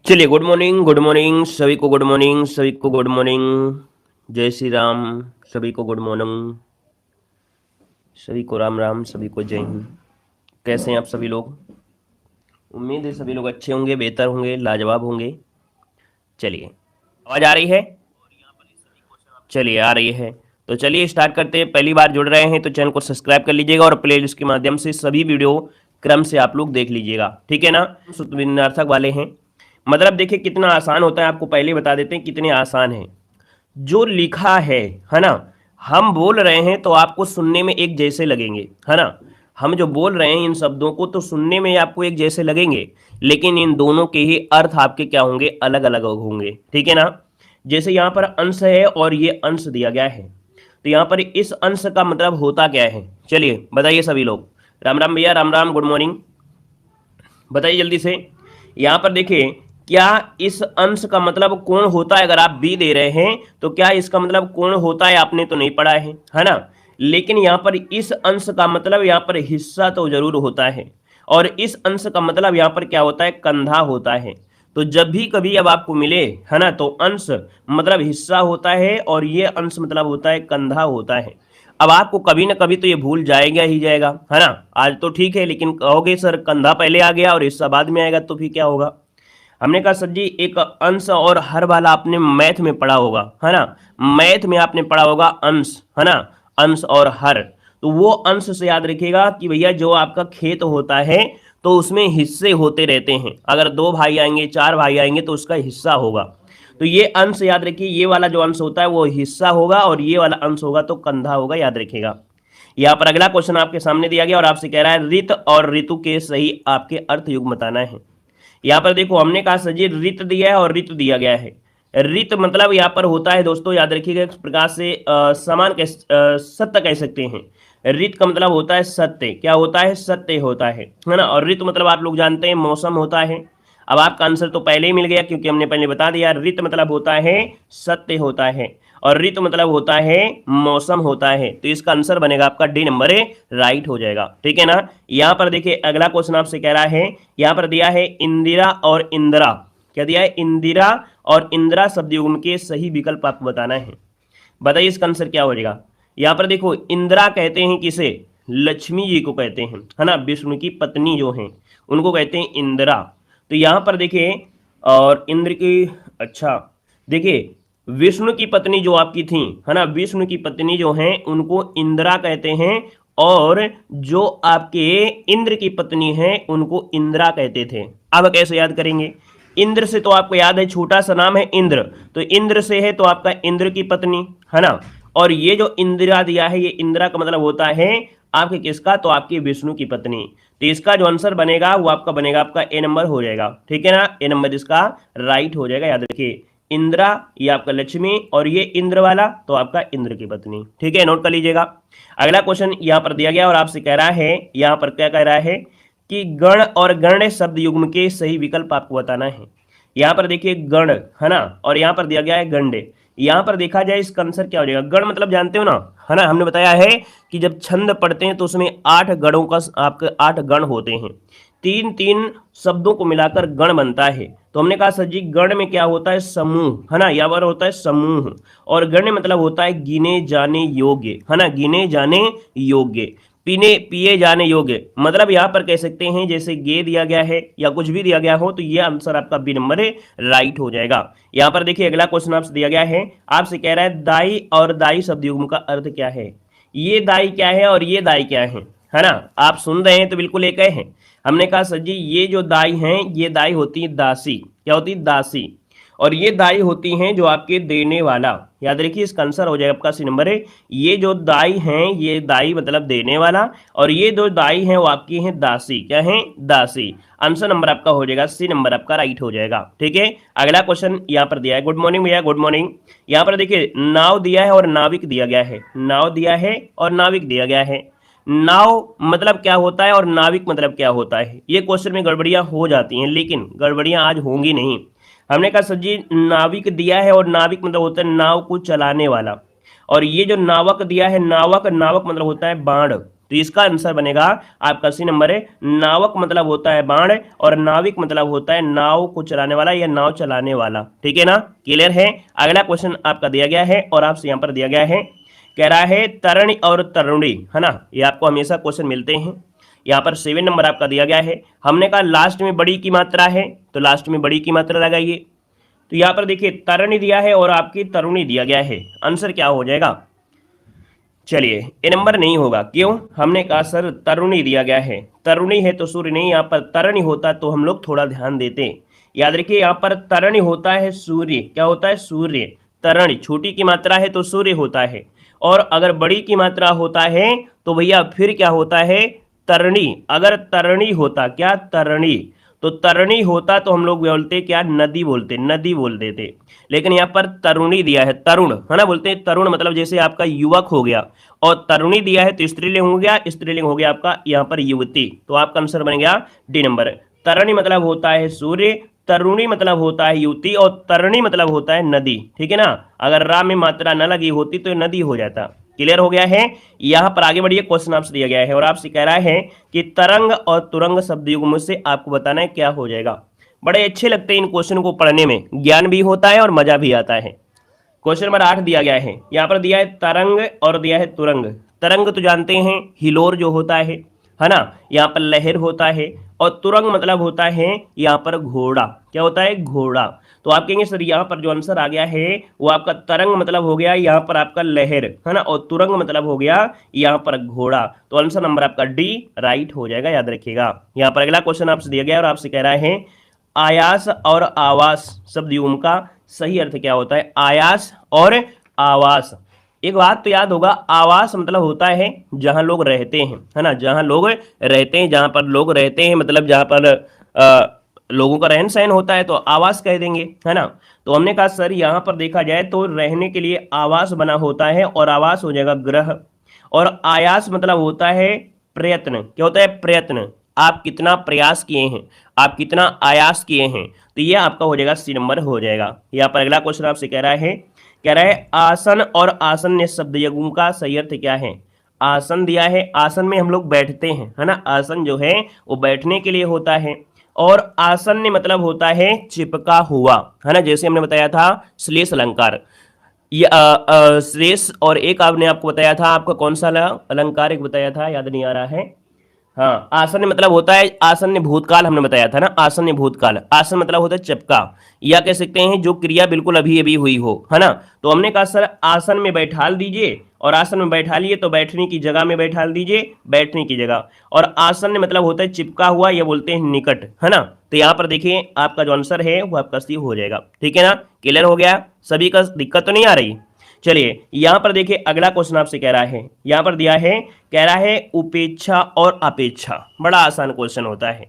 चलिए, good morning सभी को, गुड मॉर्निंग। जय श्री राम। सभी को गुड मॉर्निंग, सभी को राम राम, सभी को जय हिंद। कैसे हैं आप सभी लोग? उम्मीद है सभी लोग अच्छे होंगे, बेहतर होंगे, लाजवाब होंगे। चलिए, आवाज आ रही है? चलिए, आ रही है तो चलिए स्टार्ट करते हैं। पहली बार जुड़ रहे हैं तो चैनल को सब्सक्राइब कर लीजिएगा और प्लेलिस्ट के माध्यम से सभी वीडियो क्रम से आप लोग देख लीजिएगा, ठीक है ना। शुद्धविन्यार्थक वाले हैं, मतलब देखिए कितना आसान होता है, आपको पहले बता देते हैं कितने आसान है। जो लिखा है ना, हम बोल रहे हैं तो आपको सुनने में एक जैसे लगेंगे, है ना। हम जो बोल रहे हैं इन शब्दों को तो सुनने में आपको एक जैसे लगेंगे, लेकिन इन दोनों के ही अर्थ आपके क्या होंगे, अलग अलग होंगे, ठीक है ना। जैसे यहाँ पर अंश है और ये अंश दिया गया है, तो यहाँ पर इस अंश का मतलब होता क्या है, चलिए बताइए सभी लोग। राम राम भैया, राम राम, गुड मॉर्निंग, बताइए जल्दी से। यहाँ पर देखिए, क्या इस अंश का मतलब कोण होता है? अगर आप बी दे रहे हैं तो क्या इसका मतलब कोण होता है? आपने तो नहीं पढ़ा है ना। लेकिन यहाँ पर इस अंश का मतलब यहाँ पर हिस्सा तो जरूर होता है, और इस अंश का मतलब यहाँ पर क्या होता है, कंधा होता है। तो जब भी कभी अब आपको मिले, है ना, तो अंश मतलब हिस्सा होता है और ये अंश मतलब होता है कंधा होता है। अब आपको कभी ना कभी तो ये भूल जाएगा ही जाएगा, है ना। आज तो ठीक है, लेकिन कहोगे सर कंधा पहले आ गया और हिस्सा बाद में आएगा तो फिर क्या होगा। हमने कहा सर जी, एक अंश और हर वाला आपने मैथ में पढ़ा होगा, है ना। मैथ में आपने पढ़ा होगा अंश, है ना, अंश और हर। तो वो अंश से याद रखिएगा कि भैया जो आपका खेत होता है तो उसमें हिस्से होते रहते हैं। अगर 2 भाई आएंगे, 4 भाई आएंगे तो उसका हिस्सा होगा। तो ये अंश याद रखिए, ये वाला जो अंश होता है वो हिस्सा होगा और ये वाला अंश होगा तो कंधा होगा, याद रखिएगा। यहाँ पर अगला क्वेश्चन आपके सामने दिया गया और आपसे कह रहा है रित और ऋतु के सही आपके अर्थ युग बताना है। यहाँ पर देखो, हमने कहा सर जी रित दिया है और ऋतु दिया गया है। रित मतलब यहाँ पर होता है दोस्तों, याद रखिएगा, इस प्रकार से सत्य कह सकते हैं। रित का मतलब होता है सत्य, क्या होता है, सत्य होता है ना। और ऋतु मतलब आप लोग जानते हैं मौसम होता है। अब आपका आंसर तो पहले ही मिल गया क्योंकि हमने पहले बता दिया, रित मतलब होता है सत्य होता है और ऋतु मतलब होता है मौसम होता है। तो इसका आंसर बनेगा आपका डी नंबर है, राइट हो जाएगा, ठीक है ना। यहाँ पर देखिए अगला क्वेश्चन आपसे कह रहा है, यहाँ पर दिया है इंदिरा और इंदिरा, क्या दिया है, इंदिरा और इंदिरा शब्द युग्म के सही विकल्प आपको बताना है। बताइए इसका आंसर क्या हो जाएगा। यहाँ पर देखो, इंदिरा कहते हैं किसे, लक्ष्मी जी को कहते हैं, है ना, विष्णु की पत्नी जो हैं उनको कहते हैं इंदिरा। तो यहाँ पर देखिए, और इंद्र की, अच्छा देखिए, विष्णु की पत्नी जो आपकी थी, है ना, विष्णु की पत्नी जो हैं उनको इंदिरा कहते हैं, और जो आपके इंद्र की पत्नी हैं उनको इंदिरा कहते थे। अब कैसे याद करेंगे, इंद्र से तो आपको याद है छोटा सा नाम है इंद्र, तो इंद्र से है तो आपका इंद्र की पत्नी, है ना। और ये जो इंदिरा दिया है, ये इंदिरा का मतलब होता है आपके किसका, तो आपकी विष्णु की पत्नी। तो इसका जो आंसर बनेगा वो आपका बनेगा आपका ए नंबर हो जाएगा, ठीक है ना। ए नंबर इसका राइट हो जाएगा, याद रखिए। इंदिरा ये आपका लक्ष्मी और ये इंद्र वाला तो आपका इंद्र की पत्नी, ठीक है, नोट कर लीजिएगा। अगला क्वेश्चन यहाँ पर दिया गया और आपसे कह रहा है, यहाँ पर क्या कह रहा है कि गण और गण्य शब्द युग्म के सही विकल्प आपको बताना है। यहाँ पर देखिए गण, है ना, और यहाँ पर दिया गया है गंडे। यहाँ पर देखा जाए इसका आंसर क्या हो जाएगा, गण मतलब जानते हो ना, है ना, हमने बताया है कि जब छंद पढ़ते हैं तो उसमें 8 गणों का आपके 8 गण होते हैं, 3 शब्दों को मिलाकर गण बनता है। तो हमने कहा सर जी गण में क्या होता है, समूह, है ना, यहाँ पर होता है समूह, और गण्य मतलब होता है गिने जाने योग्य, है ना, गिने जाने योग्य, पीने पिए जाने योग्य। मतलब यहाँ पर कह सकते हैं जैसे गे दिया गया है या कुछ भी दिया गया हो तो ये आंसर आपका बी नंबर है, राइट हो जाएगा। यहाँ पर देखिए अगला क्वेश्चन आपसे दिया गया है, आपसे कह रहा है दाई और दाई शब्द युग्म का अर्थ क्या है। ये दाई क्या है और ये दाई क्या है ना, आप सुन रहे हैं तो बिल्कुल एक है। हमने कहा सर जी ये जो दाई हैं ये दाई होती है दासी, क्या होती है, दासी, और ये दाई होती हैं जो आपके देने वाला। याद रखिए इसका आंसर हो जाएगा आपका सी नंबर है। ये जो दाई हैं ये दाई मतलब देने वाला, और ये दो दाई हैं वो आपकी हैं दासी, क्या हैं, दासी। आंसर नंबर आपका हो जाएगा सी नंबर आपका राइट हो जाएगा, ठीक है। अगला क्वेश्चन यहाँ पर दिया है, गुड मॉर्निंग भैया, गुड मॉर्निंग। यहाँ पर देखिए नाव दिया है और नाविक दिया गया है, नाव दिया है और नाविक दिया गया है। नाव मतलब क्या होता है और नाविक मतलब क्या होता है, ये क्वेश्चन में गड़बड़ियां हो जाती हैं, लेकिन गड़बड़ियां आज होंगी नहीं। हमने कहा सर जी नाविक दिया है और नाविक मतलब होता है नाव को चलाने वाला, और ये जो नावक दिया है, नावक नावक मतलब होता है बाण, तो इसका आंसर बनेगा आपका सी नंबर है। नावक मतलब होता है बाण और नाविक मतलब होता है नाव को चलाने वाला या नाव चलाने वाला। ठीक है ना, क्लियर है। अगला क्वेश्चन आपका दिया गया है और आपसे यहाँ पर दिया गया है, कह रहा है तरण और तरुणी, है ना, ये आपको हमेशा क्वेश्चन मिलते हैं। यहाँ पर 7 नंबर आपका दिया गया है। हमने कहा लास्ट में बड़ी की मात्रा है तो लास्ट में बड़ी की मात्रा लगाइए। तो यहाँ पर देखिए तरुणी दिया है और आपकी तरुणी दिया गया है, आंसर क्या हो जाएगा? चलिए ए नंबर नहीं होगा, क्यों? हमने कहा सर तरुणी दिया गया है, तरुणी है तो सूर्य नहीं, यहाँ पर तरुणी होता तो हम लोग थोड़ा ध्यान देते। याद रखिए यहाँ पर तरुणी होता है सूर्य, क्या होता है? सूर्य। तरुणी छोटी की मात्रा है तो सूर्य होता है, और अगर बड़ी की मात्रा होता है तो भैया फिर क्या होता है? तरणी। अगर तरणी होता, क्या? तरणी। तो तरणी होता तो हम लोग बोलते क्या? नदी बोलते, नदी बोल देते। लेकिन यहाँ पर तरुणी दिया है, तरुण, है ना, बोलते हैं तरुण, मतलब जैसे आपका युवक हो गया, और तरुणी दिया है तो स्त्रीलिंग हो गया, स्त्रीलिंग हो गया आपका यहाँ पर युवती। तो आपका आंसर बन गया डी नंबर। तरुणी मतलब होता है सूर्य, तरुणी मतलब होता है युवती, और तरणी मतलब होता है नदी। ठीक है ना, अगर रा में मात्रा न लगी होती तो नदी हो जाता। क्लियर हो गया है। यहां पर आगे बढ़िए, क्वेश्चन आपसे दिया गया है और आपसे कह रहा है कि तरंग और तुरंग शब्द युग्म से आपको बताना है क्या हो जाएगा। बड़े अच्छे लगते हैं इन क्वेश्चन को पढ़ने में, ज्ञान भी होता है और मजा भी आता है। क्वेश्चन नंबर 8 दिया गया है, यहाँ पर दिया है तरंग और दिया है तुरंग। तरंग तो जानते हैं हिलोर जो होता है ना, यहाँ पर लहर होता है, और तुरंग मतलब होता है यहाँ पर घोड़ा। क्या होता है? घोड़ा। तो आप कहेंगे सर यहाँ पर जो आंसर आ गया है वो आपका तरंग मतलब हो गया यहाँ पर आपका लहर, है ना, और तुरंग मतलब हो गया यहाँ पर घोड़ा। तो आंसर नंबर आपका डी राइट हो जाएगा, याद रखिएगा। यहाँ पर अगला क्वेश्चन आपसे दिया गया और आपसे कह रहा है आयास और आवास शब्द युग्म का सही अर्थ क्या होता है? आयास और आवास। एक बात तो याद होगा, आवास मतलब होता है जहां लोग रहते हैं, है ना, जहां लोग रहते हैं, जहां पर लोग रहते हैं मतलब जहां पर लोगों का रहन सहन होता है तो आवास कह देंगे, है ना। तो हमने कहा सर यहाँ पर देखा जाए तो रहने के लिए आवास बना होता है और आवास हो जाएगा ग्रह, और आयास मतलब होता है प्रयत्न। क्या होता है? प्रयत्न। आप कितना प्रयास किए हैं, आप कितना आयास किए हैं, तो ये आपका हो जाएगा सी नंबर हो जाएगा। यहाँ पर अगला क्वेश्चन आपसे कह रहा है आसन और आसन्य शब्द युग्म का सही अर्थ क्या है? आसन दिया है, आसन में हम लोग बैठते हैं, है ना, आसन जो है वो बैठने के लिए होता है, और आसन्य मतलब होता है चिपका हुआ, है ना, जैसे हमने बताया था श्लेष अलंकार। ये श्लेष, और एक आपने आपको बताया था, आपका कौन सा अलंकार एक बताया था, याद नहीं आ रहा है। हाँ, आसन्न मतलब होता है, आसन्न भूतकाल हमने बताया था ना, आसन्न भूतकाल। आसन मतलब होता है चिपका, या कह सकते हैं जो क्रिया बिल्कुल अभी अभी हुई हो, है ना। तो हमने कहा सर आसन में बैठाल दीजिए, और आसन में बैठा लिए तो बैठने की जगह में बैठाल दीजिए, बैठने की जगह। और आसन मतलब होता है चिपका हुआ, या बोलते हैं निकट, है ना। तो यहाँ पर देखिए आपका जो आंसर है वो आपका सी हो जाएगा। ठीक है ना, क्लियर हो गया, सभी का दिक्कत तो नहीं आ रही। चलिए यहां पर देखिए अगला क्वेश्चन आपसे कह रहा है, यहां पर दिया है, कह रहा है उपेक्षा और अपेक्षा। बड़ा आसान क्वेश्चन होता है।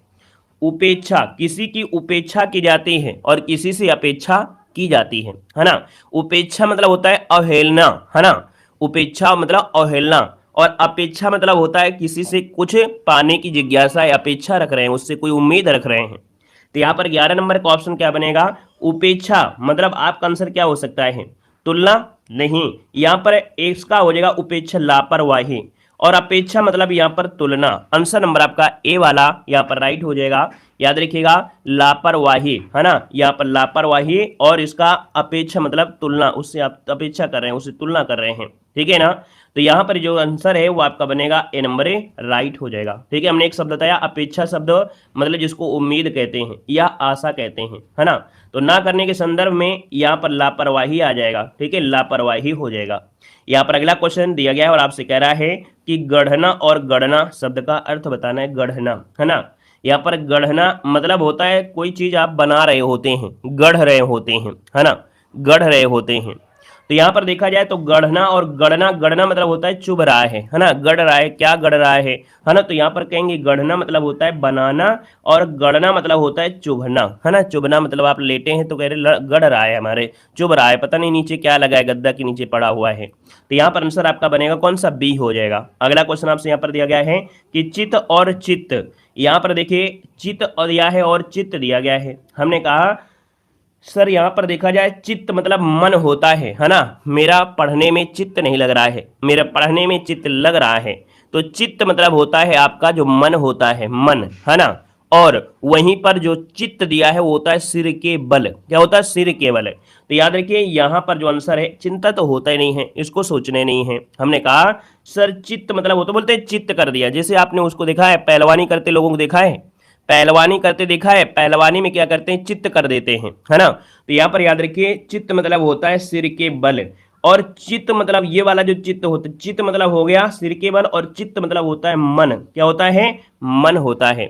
उपेक्षा, किसी की उपेक्षा की जाती है और किसी से अपेक्षा की जाती है ना। उपेक्षा मतलब होता है अवहेलना, है ना, उपेक्षा मतलब अवहेलना, और अपेक्षा मतलब होता है किसी से कुछ पाने की जिज्ञासा या अपेक्षा रख रहे हैं, उससे कोई उम्मीद रख रहे हैं। तो यहाँ पर 11 नंबर का ऑप्शन क्या बनेगा? उपेक्षा मतलब आपका आंसर क्या हो सकता है? तुलना नहीं, यहां पर इसका हो जाएगा उपेक्षा लापरवाही, और अपेक्षा मतलब यहां पर तुलना। आंसर नंबर आपका ए वाला यहां पर राइट हो जाएगा, याद रखिएगा, लापरवाही, है ना, यहां पर लापरवाही, और इसका अपेक्षा मतलब तुलना, उससे आप अपेक्षा कर रहे हैं, उससे तुलना कर रहे हैं। ठीक है ना, तो यहां पर जो आंसर है वो आपका बनेगा ए नंबर ए राइट हो जाएगा। ठीक है, हमने एक शब्द बताया अपेक्षा शब्द मतलब जिसको उम्मीद कहते हैं या आशा कहते हैं, है ना। तो ना करने के संदर्भ में यहाँ पर लापरवाही आ जाएगा। ठीक है, लापरवाही हो जाएगा। यहाँ पर अगला क्वेश्चन दिया गया है और आपसे कह रहा है कि गढ़ना और गढ़ना शब्द का अर्थ बताना है। गढ़ना, है ना, यहाँ पर गढ़ना मतलब होता है कोई चीज आप बना रहे होते हैं, गढ़ रहे होते हैं, है ना, गढ़ रहे होते हैं। तो यहाँ पर देखा जाए तो गढ़ना और गढ़ना, गढ़ना मतलब होता है चुभ रहा है ना, गढ़ रहा है, क्या गढ़ रहा है ना। तो यहाँ पर कहेंगे गढ़ना मतलब होता है बनाना, और गढ़ना मतलब होता है चुभना, है ना। चुभना मतलब आप लेटे हैं तो कह रहे गढ़ रहा है, हमारे चुभ रहा है, पता नहीं नीचे क्या लगा है, गद्दा के नीचे पड़ा हुआ है। तो यहाँ पर आंसर आपका बनेगा कौन सा? बी हो जाएगा। अगला क्वेश्चन आपसे यहाँ पर दिया गया है कि चित्त और चित्त, यहाँ पर देखिए चित्त और दिया है और चित्त दिया गया है। हमने कहा सर यहाँ पर देखा जाए चित्त मतलब मन होता है ना, मेरा पढ़ने में चित्त नहीं लग रहा है, मेरा पढ़ने में चित्त लग रहा है। तो चित्त मतलब होता है आपका जो मन होता है, मन, है ना। और वहीं पर जो चित्त दिया है वो होता है सिर के बल। क्या होता है? सिर के बल। तो याद रखिए यहां पर जो आंसर है, चिंता तो होता ही नहीं है, इसको सोचने नहीं है। हमने कहा सर चित्त मतलब होता, बोलते हैं चित्त कर दिया। जैसे आपने उसको देखा है, पहलवानी करते लोगों को देखा है, पहलवानी करते देखा है, पहलवानी में क्या करते हैं? चित्त कर देते हैं, है ना। तो यहाँ पर याद रखिए चित्त मतलब होता है सिर के बल, और चित्त मतलब ये वाला जो चित्त होता है, चित्त मतलब हो गया सिर के बल, और चित्त मतलब होता है मन। क्या होता है? मन होता है।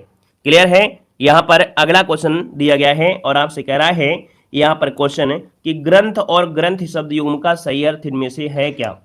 क्लियर है? यहाँ पर अगला क्वेश्चन दिया गया है और आपसे कह रहा है यहाँ पर क्वेश्चन कि ग्रंथ और ग्रंथ शब्द युग्म का सही अर्थ इनमें से है क्या?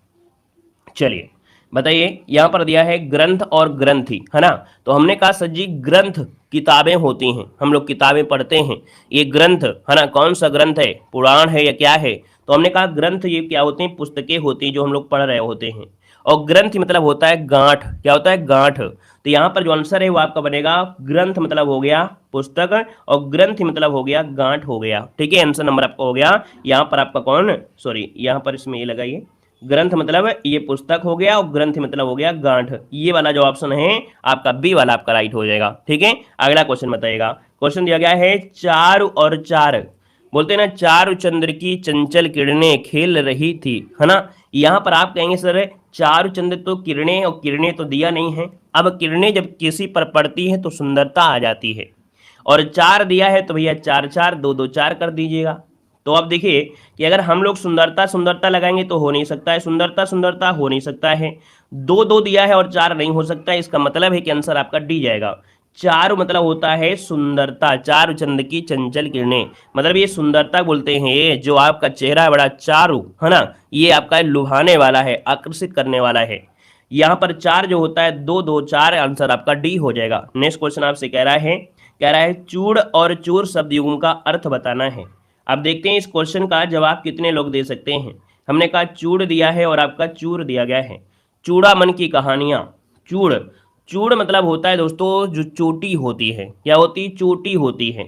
चलिए बताइए। यहां पर दिया है ग्रंथ और ग्रंथि, है ना। तो हमने कहा सर जी ग्रंथ किताबें होती हैं, हम लोग किताबें पढ़ते हैं। ये ग्रंथ, है ना, कौन सा ग्रंथ है? पुराण है या क्या है? तो हमने कहा ग्रंथ ये क्या होते हैं? पुस्तकें होती हैं जो हम लोग पढ़ रहे होते हैं। और ग्रंथ मतलब होता है गांठ। क्या होता है? गांठ। तो यहाँ पर जो आंसर है वो आपका बनेगा ग्रंथ मतलब हो गया पुस्तक, और ग्रंथ मतलब हो गया गांठ हो गया। ठीक है, आंसर नंबर आपका हो गया। यहाँ पर आपका कौन, सॉरी यहाँ पर इसमें ये लगाइए, ग्रंथ मतलब ये पुस्तक हो गया, और ग्रंथ मतलब हो गया गांठ। ये वाला जो ऑप्शन है आपका बी वाला आपका राइट हो जाएगा। ठीक है, अगला क्वेश्चन बताइएगा। क्वेश्चन दिया गया है चारु और चार, बोलते हैं ना चारु चंद्र की चंचल किरणें खेल रही थी, है ना। यहाँ पर आप कहेंगे सर चारु चंद्र तो किरणें, और किरणें तो दिया नहीं है। अब किरणें जब किसी पर पड़ती है तो सुंदरता आ जाती है, और चार दिया है तो भैया चार चार दो दो चार कर दीजिएगा। तो अब देखिए कि अगर हम लोग सुंदरता सुंदरता लगाएंगे तो हो नहीं सकता है, सुंदरता सुंदरता हो नहीं सकता है, दो दो दिया है और चार नहीं हो सकता है। इसका मतलब है कि आंसर आपका डी जाएगा। चारु मतलब होता है सुंदरता, चारु चंद्र की चंचल किरणें, मतलब ये सुंदरता बोलते हैं। ये जो आपका चेहरा है बड़ा चारु, है ना, ये आपका लुभाने वाला है, आकर्षित करने वाला है। यहाँ पर चार जो होता है दो दो चार, आंसर आपका डी हो जाएगा। नेक्स्ट क्वेश्चन आपसे कह रहा है चूड़ और चूर शब्द युग्म का अर्थ बताना है। अब देखते हैं इस क्वेश्चन का जवाब कितने लोग दे सकते हैं। हमने कहा चूड़ दिया है और आपका चूर दिया गया है। चूड़ा मन की कहानियां। चूड़, चूड़ मतलब होता है दोस्तों जो चोटी होती है। क्या होती? चोटी होती है।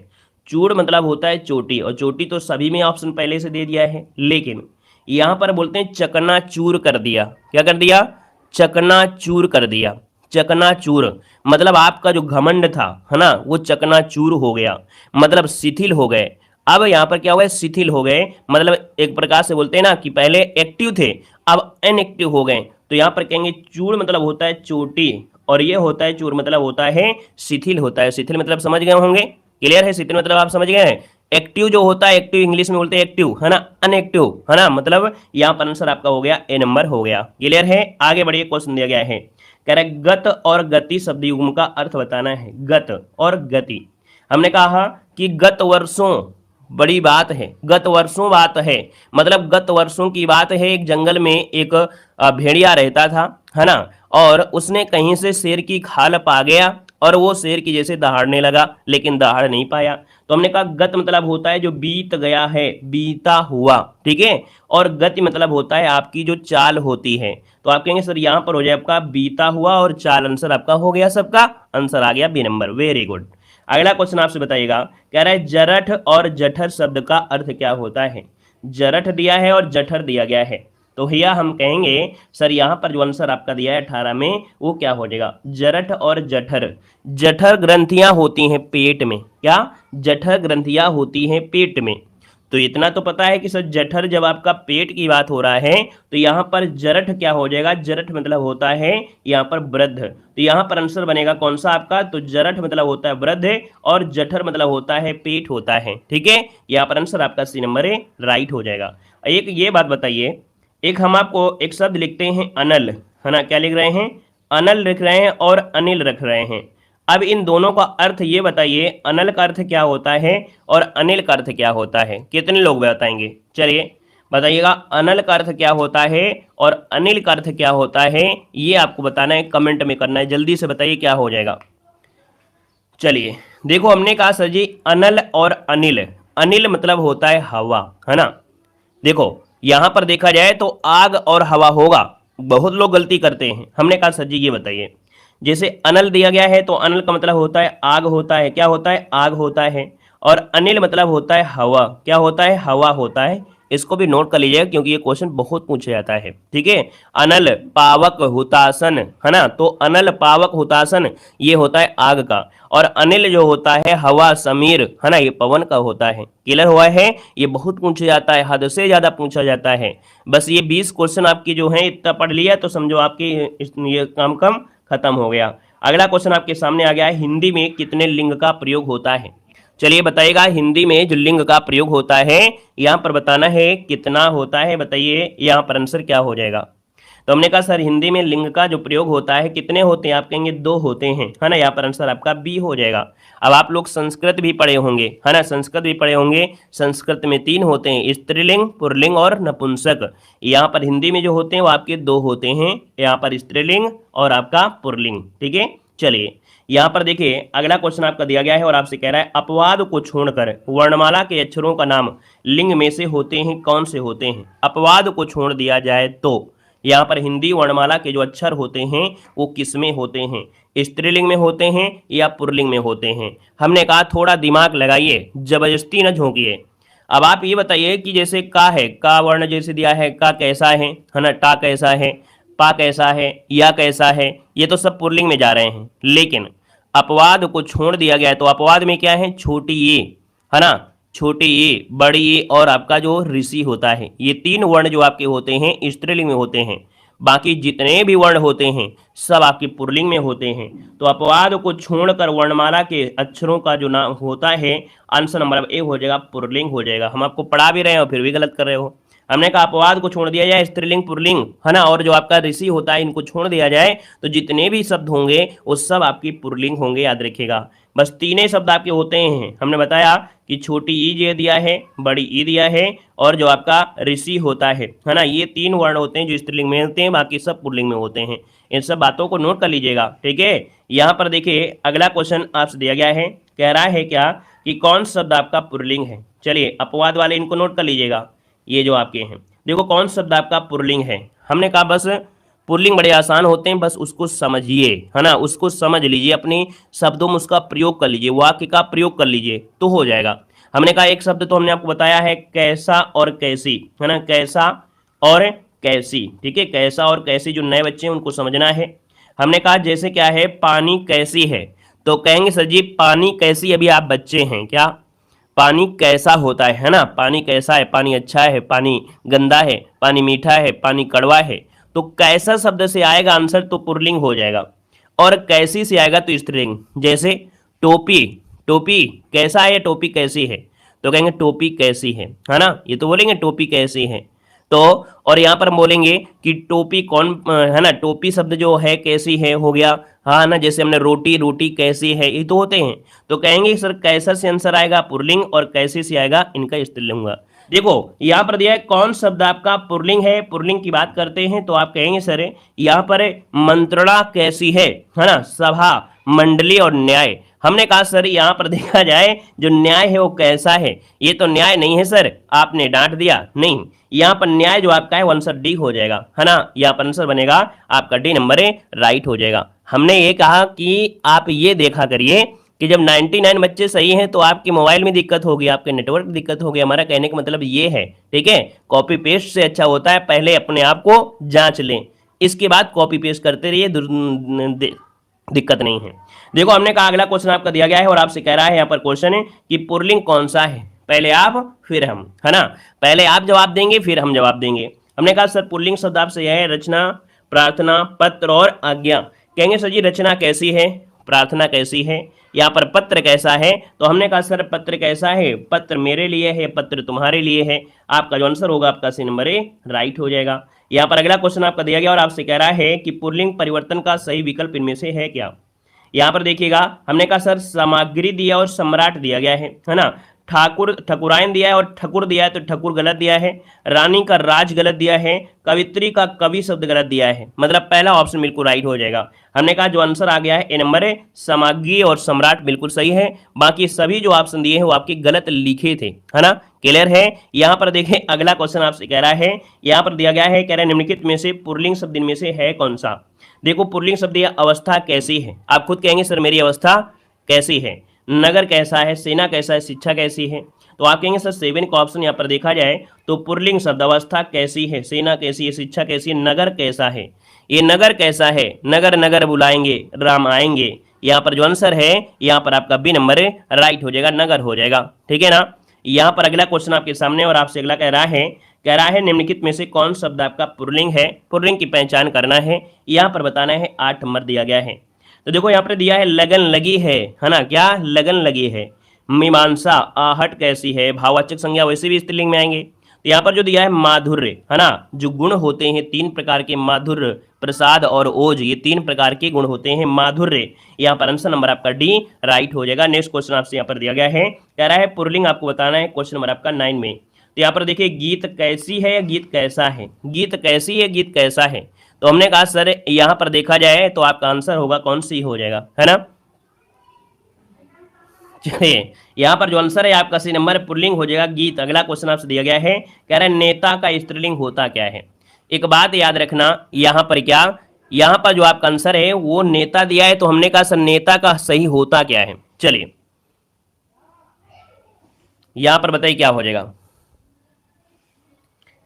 चूड़ मतलब होता है चोटी, और चोटी तो सभी में ऑप्शन पहले से दे दिया है, लेकिन यहां पर बोलते हैं चकनाचूर कर दिया। क्या कर दिया? चकनाचूर कर दिया। चकनाचूर मतलब आपका जो घमंड था, है ना, वो चकनाचूर हो गया, मतलब शिथिल हो गए। अब यहाँ पर क्या हुआ? शिथिल हो गए, मतलब एक प्रकार से बोलते हैं ना कि पहले एक्टिव थे अब इनएक्टिव हो गए। तो यहाँ पर कहेंगे चूड़ मतलब होता है चोटी, और ये होता है चूर मतलब होता है शिथिल होता है। शिथिल मतलब समझ गए होंगे, क्लियर है? शिथिल मतलब आप समझ गए हैं। एक्टिव जो होता है, एक्टिव इंग्लिश में बोलते हैं एक्टिव, है ना, अनएक्टिव, है ना, मतलब यहाँ पर आंसर आपका हो गया ए नंबर हो गया। क्लियर है? आगे बढ़िए, क्वेश्चन दिया गया है, कह रहा है गत और गति शब्द युग्म का अर्थ बताना है। गत और गति, हमने कहा कि गत वर्षों, बड़ी बात है, गत वर्षों बात है, मतलब गत वर्षों की बात है। एक जंगल में एक भेड़िया रहता था, है ना, और उसने कहीं से शेर की खाल पा गया, और वो शेर की जैसे दहाड़ने लगा, लेकिन दहाड़ नहीं पाया। तो हमने कहा गत मतलब होता है जो बीत गया है, बीता हुआ। ठीक है, और गति मतलब होता है आपकी जो चाल होती है। तो आप कहेंगे सर यहाँ पर हो जाए आपका बीता हुआ और चाल, आंसर आपका हो गया, सबका आंसर आ गया बी नंबर। Very good. अगला क्वेश्चन आपसे बताइएगा, कह रहा है जरठ और जठर शब्द का अर्थ क्या होता है। जरठ दिया है और जठर दिया गया है, तो भैया हम कहेंगे सर यहाँ पर जो आंसर आपका दिया है 18 में वो क्या हो जाएगा? जरठ और जठर, जठर ग्रंथियां होती हैं पेट में। क्या? जठर ग्रंथियां होती हैं पेट में। तो इतना तो पता है कि सर जठर जब आपका पेट की बात हो रहा है तो यहाँ पर जरठ क्या हो जाएगा? जरठ मतलब होता है यहाँ पर वृद्ध। तो यहाँ पर आंसर बनेगा कौन सा आपका? तो जरठ मतलब होता है वृद्ध, और जठर मतलब होता है पेट होता है। ठीक है, यहाँ पर आंसर आपका सी नंबर है राइट हो जाएगा। एक ये बात बताइए, एक हम आपको एक शब्द लिखते हैं अनल, है ना, क्या लिख रहे हैं? अनल लिख रहे हैं और अनिल रख रहे हैं। अब इन दोनों का अर्थ ये बताइए, अनल का अर्थ क्या होता है और अनिल का अर्थ क्या होता है? कितने लोग बताएंगे? चलिए बताइएगा, अनल का अर्थ क्या होता है और अनिल का अर्थ क्या होता है, ये आपको बताना है, कमेंट में करना है। जल्दी से बताइए क्या हो जाएगा। चलिए देखो, हमने कहा सर जी अनल और अनिल। अनिल मतलब होता है हवा, है ना। देखो यहां पर देखा जाए तो आग और हवा होगा, बहुत लोग गलती करते हैं। हमने कहा सर जी ये बताइए, जैसे अनल दिया गया है तो अनल का मतलब होता है आग होता है। क्या होता है? आग होता है। और अनिल मतलब होता है हवा। क्या होता है? हवा होता है। इसको भी नोट कर लीजिएगा क्योंकि ये क्वेश्चन बहुत पूछा जाता है। ठीक है, अनल पावक हुतासन, है ना, तो अनल पावक हुतासन ये होता है आग का, और अनिल जो होता है हवा समीर, है ना, ये पवन का होता है। क्लियर हुआ है, ये बहुत पूछा जाता है, हद से ज्यादा पूछा जाता है। बस ये 20 क्वेश्चन आपकी जो है इतना पढ़ लिया तो समझो आपकी ये काम कम खत्म हो गया। अगला क्वेश्चन आपके सामने आ गया है, हिंदी में कितने लिंग का प्रयोग होता है? चलिए बताइएगा, हिंदी में जो लिंग का प्रयोग होता है यहां पर बताना है कितना होता है, बताइए यहां पर आंसर क्या हो जाएगा। तो हमने कहा सर हिंदी में लिंग का जो प्रयोग होता है कितने होते हैं, आप कहेंगे 2 होते हैं, है ना, यहाँ पर आंसर आपका बी हो जाएगा। अब आप लोग संस्कृत भी पढ़े होंगे, है ना, संस्कृत भी पढ़े होंगे, संस्कृत में 3 होते हैं, स्त्रीलिंग, पुल्लिंग और नपुंसक। यहाँ पर हिंदी में जो होते हैं वो आपके 2 होते हैं, यहाँ पर स्त्रीलिंग और आपका पुल्लिंग। ठीक है, चलिए यहाँ पर देखिए अगला क्वेश्चन आपका दिया गया है और आपसे कह रहा है अपवाद को छोड़कर वर्णमाला के अक्षरों का नाम लिंग में से होते हैं कौन से होते हैं? अपवाद को छोड़ दिया जाए तो यहाँ पर हिंदी वर्णमाला के जो अक्षर होते हैं वो किस में होते हैं, स्त्रीलिंग में होते हैं या पुल्लिंग में होते हैं? हमने कहा थोड़ा दिमाग लगाइए, जबरदस्ती न झोंकिए। अब आप ये बताइए कि जैसे का है, का वर्ण जैसे दिया है, का कैसा है ना, टा कैसा है, पा कैसा है, या कैसा है, ये तो सब पुल्लिंग में जा रहे हैं, लेकिन अपवाद को छोड़ दिया गया है तो अपवाद में क्या है, छोटी ये, है ना, छोटी ये, बड़ी ये और आपका जो ऋषि होता है, ये 3 वर्ण जो आपके होते हैं स्त्रीलिंग में होते हैं। बाकी जितने भी वर्ण होते हैं सब आपके पुल्लिंग में होते हैं। तो अपवाद को छोड़कर वर्णमाला के अक्षरों का जो नाम होता है आंसर नंबर ए हो जाएगा, पुल्लिंग हो जाएगा। हम आपको पढ़ा भी रहे हैं और फिर भी गलत कर रहे हो। हमने कहा अपवाद को छोड़ दिया जाए, स्त्रीलिंग पुल्लिंग, है ना, और जो आपका ऋषि होता है इनको छोड़ दिया जाए तो जितने भी शब्द होंगे वो सब आपकी पुल्लिंग होंगे, याद रखिएगा। बस 3 शब्द आपके होते हैं, हमने बताया कि छोटी ई ये दिया है, बड़ी ई दिया है और जो आपका ऋषि होता है ना, ये 3 वर्ण होते हैं जो स्त्रीलिंग में होते हैं, बाकी सब पुल्लिंग में होते हैं। इन सब बातों को नोट कर लीजिएगा। ठीक है, यहाँ पर देखिए अगला क्वेश्चन आपसे दिया गया है, कह रहा है क्या कि कौन शब्द आपका पुल्लिंग है? चलिए अपवाद वाले इनको नोट कर लीजिएगा, ये जो आपके हैं देखो कौन शब्द आपका पुल्लिंग है। हमने कहा बस पुल्लिंग बड़े आसान होते हैं, बस उसको समझिए, है ना, उसको समझ लीजिए, अपने शब्दों में उसका प्रयोग कर लीजिए, वाक्य का प्रयोग कर लीजिए तो हो जाएगा। हमने कहा एक शब्द तो हमने आपको बताया है कैसा और कैसी, है ना, कैसा और कैसी। ठीक है, कैसा और कैसी जो नए बच्चे हैं उनको समझना है। हमने कहा जैसे क्या है, पानी कैसी है, तो कहेंगे सर जी पानी कैसी, अभी आप बच्चे हैं क्या, पानी कैसा होता है ना, पानी कैसा है, पानी अच्छा है, पानी गंदा है, पानी मीठा है, पानी कड़वा है। तो कैसा शब्द से आएगा आंसर तो पुल्लिंग हो जाएगा, और कैसी से आएगा तो स्त्रीलिंग। जैसे टोपी, टोपी कैसा है, टोपी कैसी है, तो कहेंगे टोपी कैसी है ना, ये तो बोलेंगे टोपी कैसी है। तो और यहाँ पर बोलेंगे कि टोपी कौन, है ना, टोपी शब्द जो है कैसी है हो गया, हाँ ना, जैसे हमने रोटी, रोटी कैसी है, ये तो होते हैं। तो कहेंगे सर कैसा से आंसर आएगा पुल्लिंग और कैसे से आएगा इनका स्त्रीलिंग होगा। देखो यहाँ पर दिया है कौन शब्द आपका पुल्लिंग है, पुल्लिंग की बात करते हैं तो आप कहेंगे सर यहाँ पर मंत्रणा कैसी है ना, सभा, मंडली और न्याय। हमने कहा सर यहाँ पर देखा जाए जो न्याय है वो कैसा है, ये तो न्याय नहीं है सर, आपने डांट दिया, नहीं, यहाँ पर न्याय जो आपका है वो आंसर डी हो जाएगा, है ना, यहाँ पर आंसर बनेगा आपका डी नंबर ए राइट हो जाएगा। हमने ये कहा कि आप ये देखा करिए कि जब 99 बच्चे सही हैं तो आपके मोबाइल में दिक्कत होगी, आपके नेटवर्क में दिक्कत होगी। हमारा कहने का मतलब ये है, ठीक है, कॉपी पेस्ट से अच्छा होता है पहले अपने आप को जांच लें, इसके बाद कॉपी पेस्ट करते रहिए, दिक्कत नहीं है। देखो हमने कहा अगला क्वेश्चन आपका दिया गया है और आपसे कह रहा है यहाँ पर क्वेश्चन है कि पुल्लिंग कौन सा है, पहले आप फिर हम, है ना, पहले आप जवाब देंगे फिर हम जवाब देंगे। हमने कहा सर पुल्लिंग शब्द आपसे यह है रचना, प्रार्थना, पत्र और आज्ञा। कहेंगे सर जी रचना कैसी है, प्रार्थना कैसी है, यहाँ पर पत्र कैसा है, तो हमने कहा सर पत्र कैसा है, पत्र मेरे लिए है, पत्र तुम्हारे लिए है। आपका जो आंसर होगा आपका सी नंबर ए राइट हो जाएगा। यहाँ पर अगला क्वेश्चन आपका दिया गया और आपसे कह रहा है कि पुल्लिंग परिवर्तन का सही विकल्प इनमें से है क्या। यहाँ पर देखिएगा हमने कहा सर सामग्री दिया और सम्राट दिया गया है ना, ठाकुर, ठकुराइन दिया है और ठकुर दिया है तो ठकुर गलत दिया है, रानी का राज गलत दिया है, कवित्री का कवि शब्द गलत दिया है, मतलब पहला ऑप्शन बिल्कुल राइट हो जाएगा। हमने कहा जो आंसर आ गया है ए नंबर है सामग्री और सम्राट बिल्कुल सही है, बाकी सभी जो ऑप्शन दिए हैं वो आपके गलत लिखे थे, है ना, क्लियर है। यहाँ पर देखें अगला क्वेश्चन आपसे कह रहा है, यहाँ पर दिया गया है, कह रहा है निम्नलिखित में से पुल्लिंग शब्द इनमें से है कौन सा। देखो पुल्लिंग शब्द यह अवस्था कैसी है, आप खुद कहेंगे सर मेरी अवस्था कैसी है, नगर कैसा है, सेना कैसा है, शिक्षा कैसी है। तो आप कहेंगे सर 7 का ऑप्शन यहाँ पर देखा जाए तो पुल्लिंग शब्द, अवस्था कैसी है, सेना कैसी है, शिक्षा कैसी है, नगर कैसा है। ये नगर कैसा है, नगर नगर बुलाएंगे राम आएंगे। यहाँ पर जो आंसर है यहाँ पर आपका बी नंबर राइट हो जाएगा, नगर हो जाएगा। ठीक है ना। यहाँ पर अगला क्वेश्चन आपके सामने और आपसे अगला कह रहा है निम्नलिखित में से कौन शब्द आपका पुल्लिंग है, पुल्लिंग की पहचान करना है। यहाँ पर बताना है, 8 नंबर दिया गया है। तो देखो यहाँ पर दिया है लगन लगी है ना, क्या लगन लगी है। मीमांसा, आहट कैसी है, भाववाचक संज्ञा वैसे भी स्त्रीलिंग में आएंगे। तो यहाँ पर जो दिया है माधुर्य है ना, जो गुण होते हैं 3 प्रकार के, माधुर्य, प्रसाद और ओज, ये 3 प्रकार के गुण होते हैं, माधुर्य। यहाँ पर आंसर नंबर आपका डी राइट हो जाएगा। नेक्स्ट क्वेश्चन आपसे यहाँ पर दिया गया है, कह रहा है पुल्लिंग आपको बताना है, क्वेश्चन नंबर आपका 9 में। तो यहाँ पर देखिए गीत कैसी है या गीत कैसा है, गीत कैसी है गीत कैसा है। तो हमने कहा सर यहाँ पर देखा जाए तो आपका आंसर होगा कौन सी हो जाएगा, है ना। चलिए यहाँ पर जो आंसर है आपका सी नंबर पुल्लिंग हो जाएगा, गीत। अगला क्वेश्चन आपसे दिया गया है, कह रहा है नेता का स्त्रीलिंग होता क्या है। एक बात याद रखना, यहाँ पर क्या, यहाँ पर जो आपका आंसर है वो नेता दिया है, तो हमने कहा सर नेता का सही होता क्या है। चलिए यहाँ पर बताइए क्या हो जाएगा।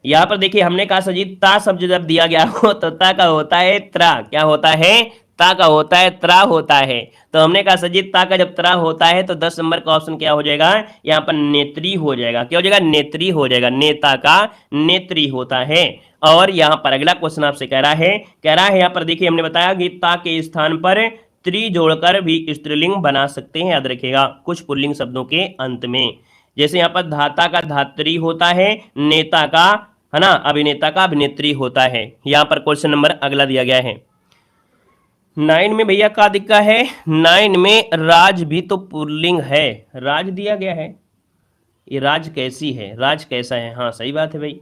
यहाँ पर देखिए हमने कहा सर जी ता शब्द जब दिया गया हो तो ता का होता है त्रा, क्या होता है, ता का होता है त्रा होता है। तो हमने कहा सर जी ता का जब त्रा होता है तो 10 नंबर का ऑप्शन क्या हो जाएगा, यहाँ पर नेत्री हो जाएगा। क्या हो जाएगा, नेत्री हो जाएगा, नेता का नेत्री होता है। और यहाँ पर अगला क्वेश्चन आपसे कह रहा है यहाँ पर देखिए हमने बताया कि ता के स्थान पर त्रि जोड़कर भी स्त्रीलिंग बना सकते हैं, याद रखिएगा कुछ पुल्लिंग शब्दों के अंत में। जैसे यहाँ पर धाता का धात्री होता है, नेता का है ना, अभिनेता का अभिनेत्री होता है। यहाँ पर क्वेश्चन नंबर अगला दिया गया है 9 में, भैया का दिक्कत है 9 में, राज भी तो पुल्लिंग है, राज दिया गया है। ये राज कैसी है, राज कैसा है, हाँ सही बात है भाई,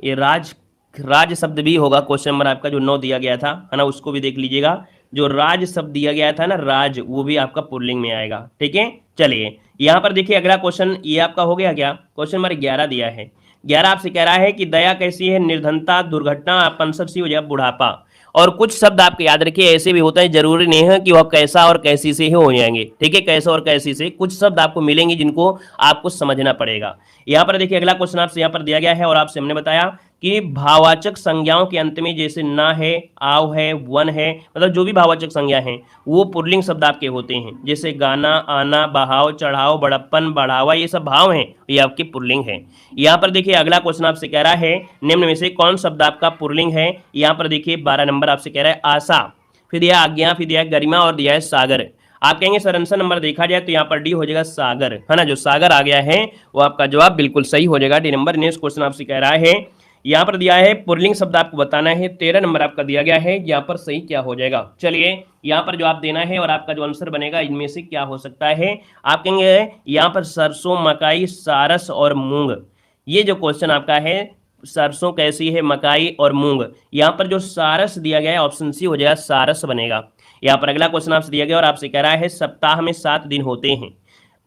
ये राज, राज शब्द भी होगा। क्वेश्चन नंबर आपका जो 9 दिया गया था है ना, उसको भी देख लीजिएगा। जो राज शब्द दिया गया था ना, राज, वो भी आपका पुल्लिंग में आएगा। ठीक है, चलिए यहाँ पर देखिए अगला क्वेश्चन ये आपका हो गया क्या, क्वेश्चन नंबर 11 दिया है। 11 आपसे कह रहा है कि दया कैसी है, निर्धनता, दुर्घटना, अपनसर हो जाए, बुढ़ापा। और कुछ शब्द आपके याद रखिए ऐसे भी होता है, जरूरी नहीं है कि वह कैसा और कैसी से ही हो जाएंगे। ठीक है, कैसा और कैसी से कुछ शब्द आपको मिलेंगे जिनको आपको समझना पड़ेगा। यहाँ पर देखिए अगला क्वेश्चन आपसे यहाँ पर दिया गया है और आपसे हमने बताया कि भाववाचक संज्ञाओं के अंत में जैसे ना है, आव है, वन है, मतलब जो भी भाववाचक संज्ञा हैं वो पुल्लिंग शब्द आपके होते हैं। जैसे गाना, आना, बहाव, चढ़ाव, बड़प्पन, बढ़ावा, ये सब भाव हैं, ये आपकी पुल्लिंग है। यहाँ पर देखिए अगला क्वेश्चन आपसे कह रहा है निम्न में से कौन शब्द आपका पुल्लिंग है। यहाँ पर देखिए 12 नंबर आपसे कह रहा है आशा, फिर दिया आज्ञा, फिर दिया गरिमा और दिया है सागर। आप कहेंगे सर आंसर नंबर देखा जाए तो यहाँ पर डी हो जाएगा सागर, है ना। जो सागर आ गया है वो आपका जवाब बिल्कुल सही हो जाएगा, डी नंबर। नेक्स्ट क्वेश्चन आपसे कह रहा है, यहाँ पर दिया है पुल्लिंग शब्द आपको बताना है, 13 नंबर आपका दिया गया है, यहाँ पर सही क्या हो जाएगा। चलिए यहाँ पर जवाब देना है और आपका जो आंसर बनेगा इनमें से क्या हो सकता है। आप कहेंगे यहाँ पर सरसों, मकाई, सारस और मूंग। ये जो क्वेश्चन आपका है सरसों कैसी है, मकाई और मूंग, यहाँ पर जो सारस दिया गया है ऑप्शन सी हो जाएगा, सारस बनेगा। यहाँ पर अगला क्वेश्चन आपसे दिया गया और आपसे कह रहा है सप्ताह में 7 दिन होते हैं।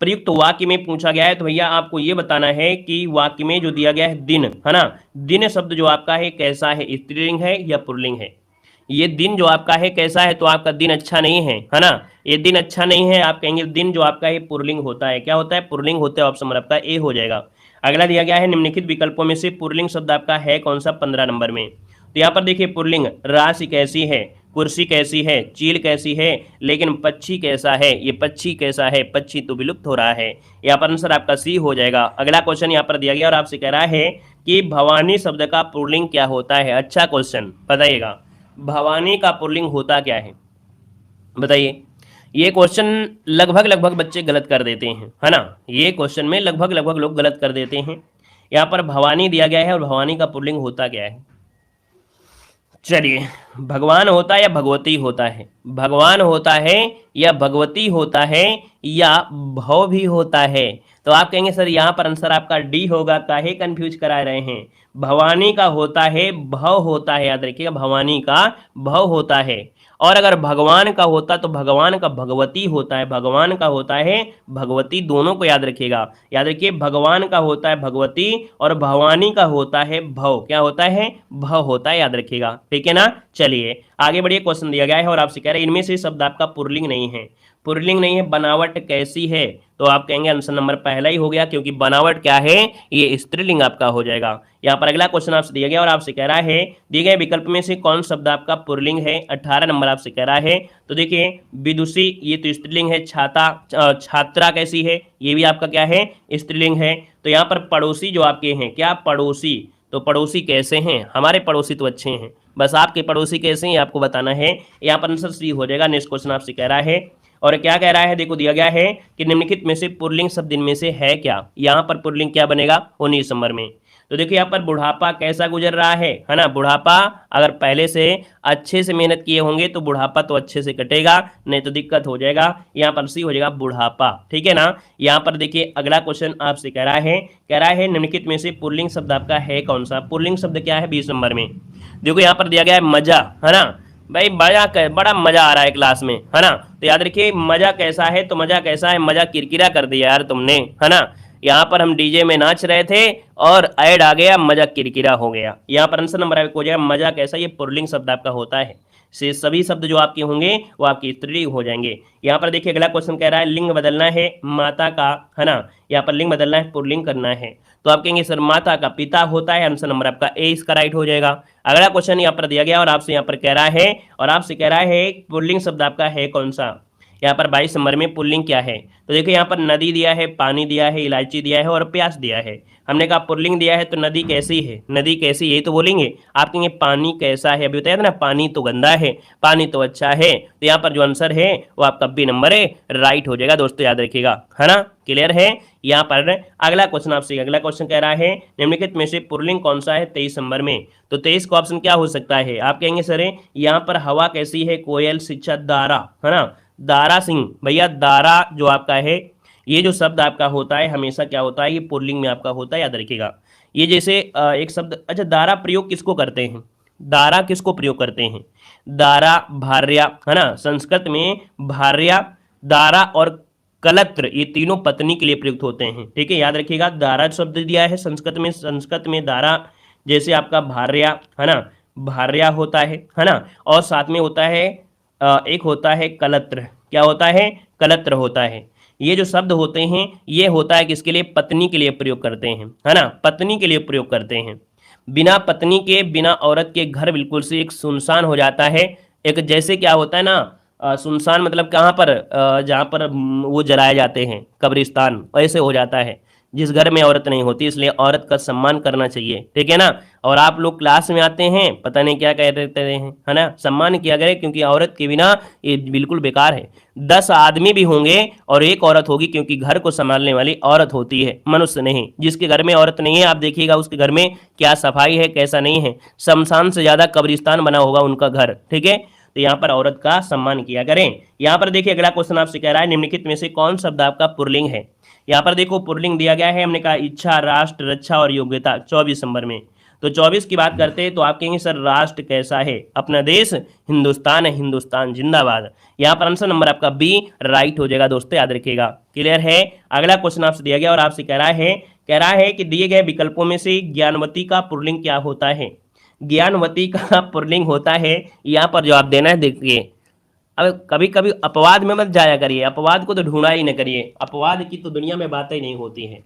प्रयुक्त वाक्य में पूछा गया है तो भैया आपको ये बताना है कि वाक्य में जो दिया गया है दिन, है ना, दिन शब्द जो आपका है कैसा है, स्त्रीलिंग है या पुल्लिंग है। ये दिन जो आपका है कैसा है, तो आपका दिन अच्छा नहीं है ना, ये दिन अच्छा नहीं है। आप कहेंगे दिन जो आपका है पुल्लिंग होता है, क्या होता है, पुल्लिंग होता है। ऑप्शन नंबर आपका ए हो जाएगा। अगला दिया गया है निम्नलिखित विकल्पों में से पुल्लिंग शब्द आपका है कौन सा, 15 नंबर में। तो यहाँ पर देखिए पुल्लिंग, राशि कैसी है, कुर्सी कैसी है, चील कैसी है, लेकिन पक्षी कैसा है, ये पक्षी कैसा है, पक्षी तो विलुप्त हो रहा है। यहाँ पर आंसर आपका सी हो जाएगा। अगला क्वेश्चन यहाँ पर दिया गया और आपसे कह रहा है कि भवानी शब्द का पुल्लिंग क्या होता है। अच्छा क्वेश्चन, बताइएगा भवानी का पुल्लिंग होता क्या है, बताइए। ये क्वेश्चन लगभग बच्चे गलत कर देते हैं, है ना, ये क्वेश्चन में लगभग लोग गलत कर देते हैं। यहाँ पर भवानी दिया गया है और भवानी का पुल्लिंग होता क्या है। चलिए भगवान होता है या भगवती होता है, भगवान होता है या भगवती होता है या भव भी होता है। तो आप कहेंगे सर यहाँ पर आंसर आपका डी होगा, काहे कंफ्यूज करा रहे हैं। भवानी का होता है, भव होता है, याद रखिएगा भवानी का भव होता है। और अगर भगवान का होता तो भगवान का भगवती होता है, भगवान का होता है भगवती, दोनों को याद रखिएगा। याद रखिए भगवान का होता है भगवती और भवानी का होता है भव, क्या होता है, भव होता है, याद रखिएगा। ठीक है ना। चलिए आगे बढ़िए, क्वेश्चन दिया गया है और आपसे कह रहे हैं इनमें से शब्द आपका पुल्लिंग नहीं है। पुल्लिंग नहीं है, बनावट कैसी है, तो आप कहेंगे आंसर नंबर पहला ही हो गया, क्योंकि बनावट क्या है, ये स्त्रीलिंग आपका हो जाएगा। यहाँ पर अगला क्वेश्चन आपसे दिया गया और आपसे कह रहा है दिए गए विकल्प में से कौन शब्द आपका पुल्लिंग है, 18 नंबर आपसे कह रहा है। तो देखिए विदुषी ये तो स्त्रीलिंग है, छात्रा कैसी है, ये भी आपका क्या है, स्त्रीलिंग है। तो यहाँ पर पड़ोसी जो आपके हैं, क्या पड़ोसी, तो पड़ोसी कैसे हैं, हमारे पड़ोसी तो अच्छे हैं, बस आपके पड़ोसी कैसे हैं आपको बताना है। यहाँ पर आंसर सी हो जाएगा। नेक्स्ट क्वेश्चन आपसे कह रहा है और क्या कह रहा है, देखो दिया गया है कि निम्नलिखित में से पुल्लिंग शब्द इनमें से है क्या। यहाँ पर पुल्लिंग क्या बनेगा, 19 नंबर में। तो देखिए यहाँ पर बुढ़ापा कैसा गुजर रहा है ना, बुढ़ापा अगर पहले से अच्छे से मेहनत किए होंगे तो बुढ़ापा तो अच्छे से कटेगा, नहीं तो दिक्कत हो जाएगा। यहाँ पर सी हो जाएगा बुढ़ापा, ठीक है ना। यहाँ पर देखिए अगला क्वेश्चन आपसे कह रहा है निम्नलिखित में से पुल्लिंग शब्द आपका है कौन सा। पुल्लिंग शब्द क्या है 20 नंबर में। देखो यहाँ पर दिया गया है मजा, है ना भाई, बड़ा मजा आ रहा है क्लास में, है ना। तो याद रखिए मजा कैसा है, तो मजा कैसा है, मजा किरकिरा कर दिया यार तुमने, है ना। यहाँ पर हम डीजे में नाच रहे थे और ऐड आ गया, मजा किरकिरा हो गया। यहाँ पर आंसर नंबर हो जाएगा मजा कैसा, ये पुल्लिंग शब्द आपका होता है। से सभी शब्द जो आपके होंगे वो आपकी स्त्रीलिंग हो जाएंगे। यहाँ पर देखिए अगला क्वेश्चन कह रहा है लिंग बदलना है माता का, है ना। यहाँ पर लिंग बदलना है, पुल्लिंग करना है, तो आप कहेंगे सर माता का पिता होता है, आंसर नंबर आपका ए इसका राइट हो जाएगा। अगला क्वेश्चन यहाँ पर दिया गया और आपसे यहाँ पर कह रहा है पुल्लिंग शब्द आपका है कौन सा। यहाँ पर 22 नंबर में पुल्लिंग क्या है, तो देखिए यहाँ पर नदी दिया है, पानी दिया है, इलायची दिया है और प्यास दिया है। हमने कहा पुल्लिंग दिया है तो नदी कैसी है, नदी कैसी, यही तो बोलेंगे। आप कहेंगे पानी कैसा है, अभी बताया था ना पानी तो गंदा है, पानी तो अच्छा है। तो यहाँ पर जो आंसर है वो आपका बी नंबर है, राइट हो जाएगा दोस्तों, याद रखिएगा, है ना, क्लियर है। यहाँ पर अगला क्वेश्चन आपसे, अगला क्वेश्चन कह रहा है निम्नलिखित में से पुल्लिंग कौन सा है 23 नंबर में। तो 23 का ऑप्शन क्या हो सकता है, आप कहेंगे सर यहाँ पर हवा कैसी है, कोयल, शिक्षा, दारा, है ना। दारा सिंह, भैया दारा जो आपका है, ये जो शब्द आपका होता है हमेशा क्या होता है, ये पुल्लिंग में आपका होता है, याद रखिएगा। ये जैसे एक शब्द, अच्छा दारा प्रयोग किसको करते हैं, दारा किसको प्रयोग करते हैं, दारा भार्या, है ना, संस्कृत में भार्या, दारा और कलत्र ये तीनों पत्नी के लिए प्रयुक्त होते हैं, ठीक है, याद रखिएगा। दारा शब्द दिया है संस्कृत में दारा, जैसे आपका भार्या, है ना, भार्या होता है ना, और साथ में होता है एक होता है कलत्र, क्या होता है, कलत्र होता है। ये जो शब्द होते हैं ये होता है किसके लिए, पत्नी के लिए प्रयोग करते हैं, है ना, पत्नी के लिए प्रयोग करते हैं। बिना पत्नी के, बिना औरत के घर बिल्कुल से एक सुनसान हो जाता है। एक जैसे क्या होता है ना, सुनसान मतलब कहाँ पर, जहाँ पर वो जलाए जाते हैं, कब्रिस्तान, ऐसे हो जाता है जिस घर में औरत नहीं होती। इसलिए औरत का सम्मान करना चाहिए, ठीक है ना। और आप लोग क्लास में आते हैं पता नहीं क्या कह रहते हैं, है ना, सम्मान किया करे, क्योंकि औरत के बिना ये बिल्कुल बेकार है। 10 आदमी भी होंगे और एक औरत होगी, क्योंकि घर को संभालने वाली औरत होती है, मनुष्य नहीं। जिसके घर में औरत नहीं है आप देखिएगा उसके घर में क्या सफाई है कैसा नहीं है, शमशान से ज्यादा कब्रिस्तान बना होगा उनका घर, ठीक है। तो यहाँ पर औरत का सम्मान किया करें। यहाँ पर देखिए अगला क्वेश्चन आपसे कह रहा है निम्नलिखित में से कौन शब्द आपका पुल्लिंग है। यहाँ पर देखो पुल्लिंग दिया गया है, हमने कहा इच्छा, राष्ट्र, रक्षा और योग्यता, 24 नंबर में। तो 24 की बात करते हैं तो आप कहेंगे सर राष्ट्र कैसा है, अपना देश हिंदुस्तान है, हिंदुस्तान जिंदाबाद। यहाँ पर आंसर नंबर आपका बी राइट हो जाएगा दोस्तों, याद रखिएगा, क्लियर है। अगला क्वेश्चन आपसे दिया गया और आपसे कह रहा है कि दिए गए विकल्पों में से ज्ञानवती का पुल्लिंग क्या होता है। ज्ञानवती का पुल्लिंग होता है, यहाँ पर जवाब देना है। देखिए अब कभी कभी अपवाद में मत जाया करिए, अपवाद को तो ढूंढा ही न करिए, अपवाद की तो दुनिया में बातें नहीं होती है,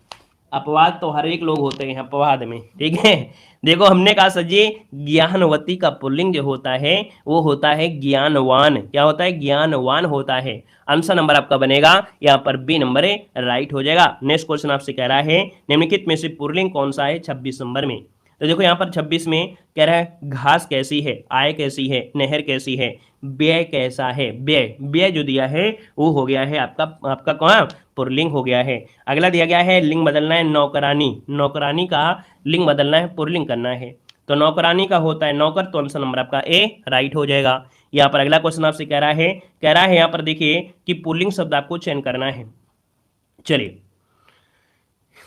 अपवाद तो हर एक लोग होते हैं अपवाद में, ठीक है। देखो हमने कहा सर जी ज्ञानवती का पुल्लिंग जो होता है वो होता है ज्ञानवान, क्या होता है, ज्ञानवान होता है। आंसर नंबर आपका बनेगा यहाँ पर बी नंबर है, राइट हो जाएगा। नेक्स्ट क्वेश्चन आपसे कह रहा है निम्नलिखित में से पुल्लिंग कौन सा है 26 नंबर में। तो देखो यहाँ पर 26 में कह रहा है घास कैसी है, आय कैसी है, नहर कैसी है, व्यय कैसा है। व्यय जो दिया है वो हो गया है आपका कौन, पुल्लिंग हो गया है। अगला दिया गया है लिंग बदलना है नौकरानी, नौकरानी का लिंग बदलना है, पुल्लिंग करना है। तो नौकरानी का होता है नौकर, तो आंसर नंबर आपका ए राइट हो जाएगा। यहाँ पर अगला क्वेश्चन आपसे कह रहा है यहाँ पर देखिए कि पुल्लिंग शब्द आपको चयन करना है। चलिए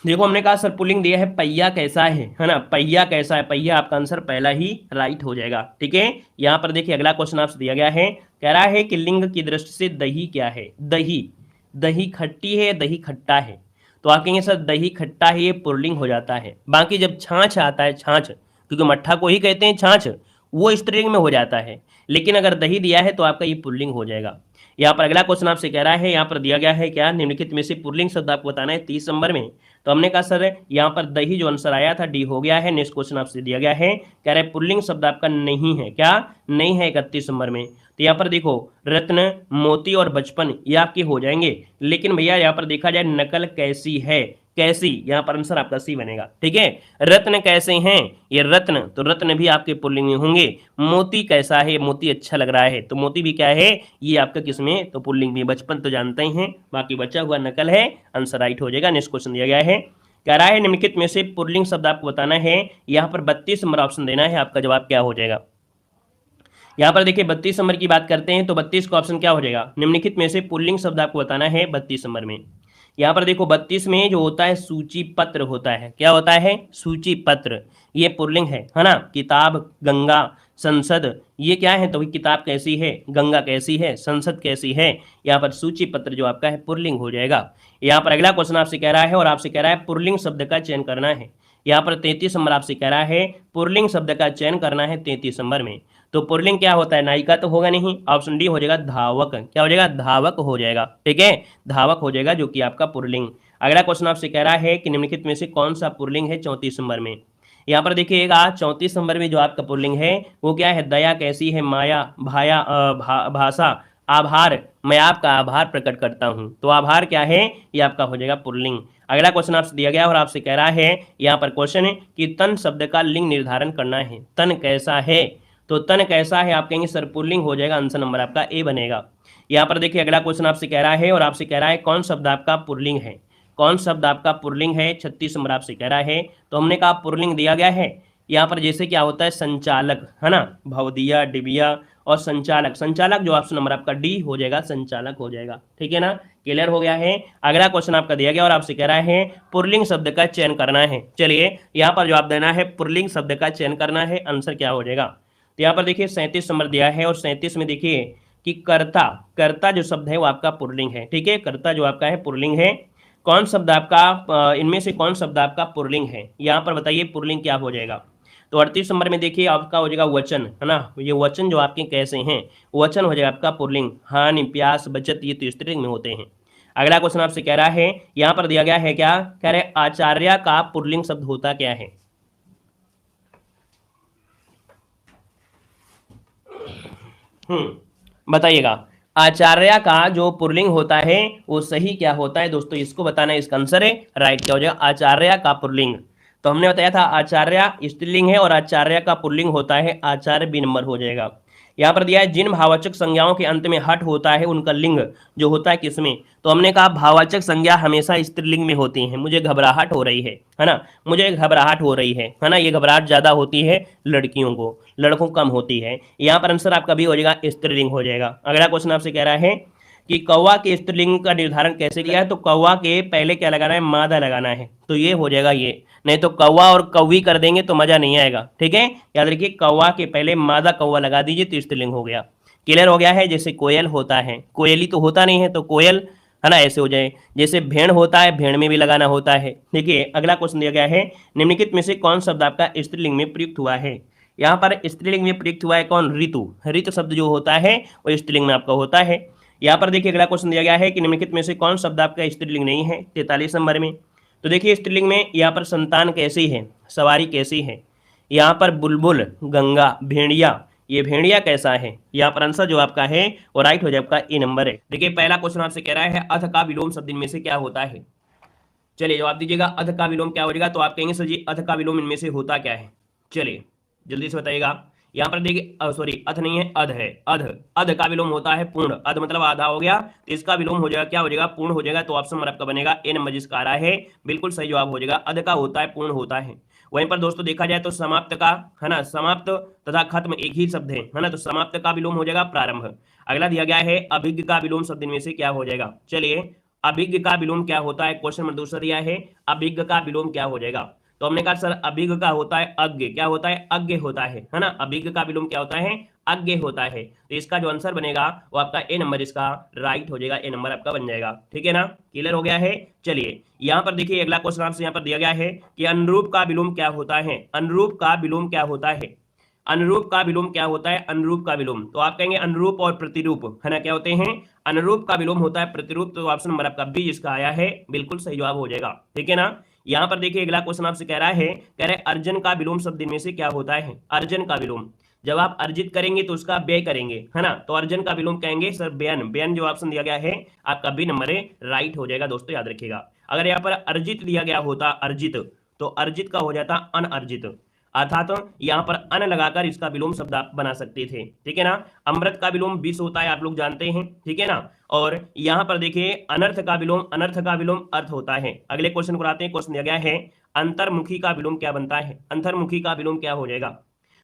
देखो हमने कहा सर पुल्लिंग दिया है पहिया कैसा है ना, पहिया कैसा है, पहिया आपका आंसर पहला ही राइट हो जाएगा, ठीक है। यहाँ पर देखिए अगला क्वेश्चन आपसे दिया गया है, कह रहा है कि लिंग की दृष्टि से दही क्या है। दही खट्टी है, दही खट्टा है। तो आप कहेंगे सर दही खट्टा है, ये पुल्लिंग हो जाता है। बाकी जब छाछ आता है, छाछ क्योंकि मट्ठा को ही कहते हैं छाछ, वो स्त्रीलिंग में हो जाता है। लेकिन अगर दही दिया है तो आपका ये पुल्लिंग हो जाएगा। यहाँ पर अगला क्वेश्चन आपसे कह रहा है, यहाँ पर दिया गया है क्या, निम्नलिखित में से पुल्लिंग शब्द आपको बताना है 30 नंबर में। तो हमने कहा सर यहाँ पर दही जो आंसर आया था डी हो गया है। नेक्स्ट क्वेश्चन आपसे दिया गया है, कह रहे पुल्लिंग शब्द आपका नहीं है, क्या नहीं है 31 नंबर में। तो यहाँ पर देखो रत्न, मोती और बचपन ये आपके हो जाएंगे, लेकिन भैया यहाँ पर देखा जाए नकल कैसी है, कैसी, यहाँ पर आंसर आपका सी बनेगा। ठीक है, रत्न कैसे हैं, ये रत्न, तो रत्न भी आपके पुल्लिंग में होंगे। मोती कैसा है, मोती अच्छा लग रहा है, तो मोती भी क्या है, ये आपका किसमें, तो पुल्लिंग में। बचपन तो जानते ही हैं, बाकी बचा हुआ नकल है, आंसर राइट हो जाएगा। नेक्स्ट क्वेश्चन दिया गया है, कह रहा है निम्नलिखित में से पुल्लिंग शब्द आपको बताना है। यहाँ पर 32 नंबर ऑप्शन देना है, आपका जवाब क्या हो जाएगा। यहाँ पर देखिए 32 नंबर की बात करते हैं, तो 32 का ऑप्शन क्या हो जाएगा, निम्नलिखित में से पुल्लिंग शब्द आपको बताना है 32 नंबर में। यहाँ पर देखो 32 में जो होता है सूची पत्र होता है, क्या होता है, सूची पत्र, ये पुल्लिंग है ना। किताब, गंगा, संसद, ये क्या है, तो किताब कैसी है, गंगा कैसी है, संसद कैसी है, यहाँ पर सूची पत्र जो आपका है पुल्लिंग हो जाएगा। यहाँ पर अगला क्वेश्चन आपसे कह रहा है, और आपसे कह रहा है पुल्लिंग शब्द का चयन करना है। यहाँ पर 33 नंबर आपसे कह रहा है पुल्लिंग शब्द का चयन करना है 33 नंबर में। तो पुल्लिंग क्या होता है, नायिका तो होगा नहीं, ऑप्शन डी हो जाएगा धावक, क्या हो जाएगा, धावक हो जाएगा। ठीक है, धावक हो जाएगा जो कि आपका पुल्लिंग। अगला क्वेश्चन आपसे कह रहा है कि निम्नलिखित में से कौन सा पुल्लिंग है 34 नंबर में। यहाँ पर देखिएगा 34 नंबर में जो आपका पुल्लिंग है वो क्या है, दया कैसी है, माया, भाषा, आभार, मैं आपका आभार प्रकट करता हूं, तो आभार क्या है, ये आपका हो जाएगा पुल्लिंग। अगला क्वेश्चन आपसे दिया गया और आपसे कह रहा है यहाँ पर क्वेश्चन है कि तन शब्द का लिंग निर्धारण करना है। तन कैसा है, तो तन कैसा है आप कहेंगे सर पुल्लिंग हो जाएगा, आंसर नंबर आपका ए बनेगा। यहाँ पर देखिए अगला क्वेश्चन आपसे कह रहा है, और आपसे कह रहा है कौन शब्द आपका पुल्लिंग है, कौन शब्द आपका पुल्लिंग है, 36 नंबर आपसे कह रहा है। तो हमने कहा पुल्लिंग दिया गया है, यहाँ पर जैसे क्या होता है संचालक, है ना, भवदिया, डिबिया और संचालक, संचालक जो ऑप्शन नंबर आपका डी हो जाएगा, संचालक हो जाएगा। ठीक है ना, क्लियर हो गया है। अगला क्वेश्चन आपका दिया गया और आपसे कह रहा है पुल्लिंग शब्द का चयन करना है। चलिए यहाँ पर जवाब देना है, पुल्लिंग शब्द का चयन करना है, आंसर क्या हो जाएगा। तो यहाँ पर देखिए 37 नंबर दिया है, और 37 में देखिए कि कर्ता, कर्ता जो शब्द है वो आपका पुल्लिंग है। ठीक है, कर्ता जो आपका है पुल्लिंग है। कौन शब्द आपका, इनमें से कौन शब्द आपका पुल्लिंग है, यहाँ पर बताइए पुल्लिंग क्या हो जाएगा। तो 38 नंबर में देखिए आपका हो जाएगा वचन, है ना, ये वचन जो आपके कैसे हैं, वचन हो जाएगा आपका पुल्लिंग। हानि, प्यास, बचत, ये तो स्त्रीलिंग में होते हैं। अगला क्वेश्चन आपसे कह रहा है, यहाँ पर दिया गया है क्या, कह रहे आचार्य का पुल्लिंग शब्द होता क्या है। बताइएगा आचार्य का जो पुल्लिंग होता है वो सही क्या होता है दोस्तों, इसको बताना है, इसका आंसर है राइट क्या हो जाएगा, आचार्य का पुल्लिंग। तो हमने बताया था आचार्य स्त्रीलिंग है और आचार्य का पुल्लिंग होता है आचार्य, बी नंबर हो जाएगा। यहाँ पर दिया है जिन भाववाचक संज्ञाओं के अंत में हट होता है उनका लिंग जो होता है किसमें, तो हमने कहा भाववाचक संज्ञा हमेशा स्त्रीलिंग में होती है। मुझे घबराहट हो रही है ना, मुझे घबराहट हो रही है ना, ये घबराहट ज्यादा होती है लड़कियों को, लड़कों कम होती है। यहाँ पर आंसर आपका भी हो जाएगा, स्त्रीलिंग हो जाएगा। अगला क्वेश्चन आपसे कह रहा है कि कौवा के स्त्रीलिंग का निर्धारण कैसे किया है, तो कौवा के पहले क्या लगाना है, मादा लगाना है, तो ये हो जाएगा ये, नहीं तो कौवा और कौवी कर देंगे तो मजा नहीं आएगा। ठीक है, याद रखिए कौवा के पहले मादा कौवा लगा दीजिए तो स्त्रीलिंग हो गया। क्लियर हो गया है। जैसे कोयल होता है, कोयली तो होता नहीं है तो कोयल, है ना, ऐसे हो जाए। जैसे भेड़ होता है, भेड़ में भी लगाना होता है। देखिए अगला क्वेश्चन दिया गया है, निम्नलिखित में से कौन शब्द आपका स्त्रीलिंग में प्रयुक्त हुआ है। यहाँ पर स्त्रीलिंग में प्रयुक्त हुआ है कौन, ऋतु, ऋतु शब्द जो होता है वो स्त्रीलिंग में आपका होता है। यहाँ पर देखिए अगला क्वेश्चन दिया गया है कि निम्नलिखित में से कौन शब्द आपका स्त्रीलिंग नहीं है, 43 नंबर में। तो देखिए स्त्रीलिंग में यहाँ पर संतान कैसी है, सवारी कैसी है, यहाँ पर बुलबुल, गंगा, भेड़िया, ये भेड़िया कैसा है, यहाँ पर आंसर जो आपका है वो राइट हो जाए, आपका ए नंबर है। देखिए पहला क्वेश्चन आपसे कह रहा है अथ का विलोम शब्द इनमें से क्या होता है। चलिए जवाब दीजिएगा, अथ का विलोम क्या हो जाएगा, तो आप कहेंगे सर जी अथ का विलोम इनमें से होता क्या है। चलिए जल्दी से बताइएगा। यहाँ पर देखिए सॉरी अथ नहीं है, अध है, अध, अध का विलोम होता है पूर्ण, अध मतलब आधा हो गया, तो इसका विलोम हो जाएगा क्या हो जाएगा, पूर्ण हो जाएगा। तो ऑप्शन नंबर आपका बनेगा ए नंबर जिसका आ रहा है, बिल्कुल सही जवाब हो जाएगा। अध का होता है, पूर्ण होता है। वहीं पर दोस्तों देखा जाए तो समाप्त का, है ना, समाप्त तथा खत्म एक ही शब्द है ना, तो समाप्त का विलोम हो जाएगा प्रारंभ। अगला दिया गया है अभिज्ञ का विलोम शब्द इनमें से क्या हो जाएगा। चलिए अभिज्ञ का विलोम क्या होता है, क्वेश्चन नंबर दूसरा दिया है अभिज्ञ का विलोम क्या हो जाएगा। तो हमने कहा सर अभिज्ञ का होता है अज्ञ, क्या होता है, अज्ञ होता है ना, अभिज्ञ का विलोम क्या होता है, अज्ञ होता है। तो इसका जो आंसर बनेगा वो आपका ए नंबर इसका राइट हो जाएगा, ए नंबर आपका बन जाएगा। ठीक है ना, क्लियर हो गया है। चलिए यहाँ पर देखिए अगला क्वेश्चन आपसे यहाँ पर दिया गया है कि अनुरूप का विलोम क्या होता है, अनुरूप का विलोम क्या होता है। अनुरूप का विलोम क्या होता है? अनुरूप का विलोम, तो आप कहेंगे अनुरूप और प्रतिरूप, है ना, क्या होते हैं? अनुरूप का विलोम होता है प्रतिरूप, तो ऑप्शन नंबर आपका बी जिसका आया है बिल्कुल सही जवाब हो जाएगा। ठीक है ना। यहाँ पर देखिए अगला क्वेश्चन आपसे कह रहा है, कह रहे अर्जन का विलोम शब्द इनमें से क्या होता है? अर्जन का विलोम, जब आप अर्जित करेंगे तो उसका व्यय करेंगे, है ना, तो अर्जन का विलोम कहेंगे सर व्ययन। व्ययन जो ऑप्शन दिया गया है आपका बी नंबर है, राइट हो जाएगा दोस्तों, याद रखिएगा। अगर यहाँ पर अर्जित दिया गया होता अर्जित, तो अर्जित का हो जाता अनअर्जित, अर्थात यहाँ पर अन लगाकर इसका विलोम शब्द आप बना सकते थे। ठीक है ना। अमृत का विलोम विष होता है, आप लोग जानते हैं। ठीक है ना। और यहाँ पर देखिए अनर्थ का विलोम, अनर्थ का विलोम अर्थ होता है। अगले क्वेश्चन को आते हैं। क्वेश्चन दिया गया है अंतर्मुखी का विलोम क्या बनता है? अंतर्मुखी का विलोम क्या हो जाएगा?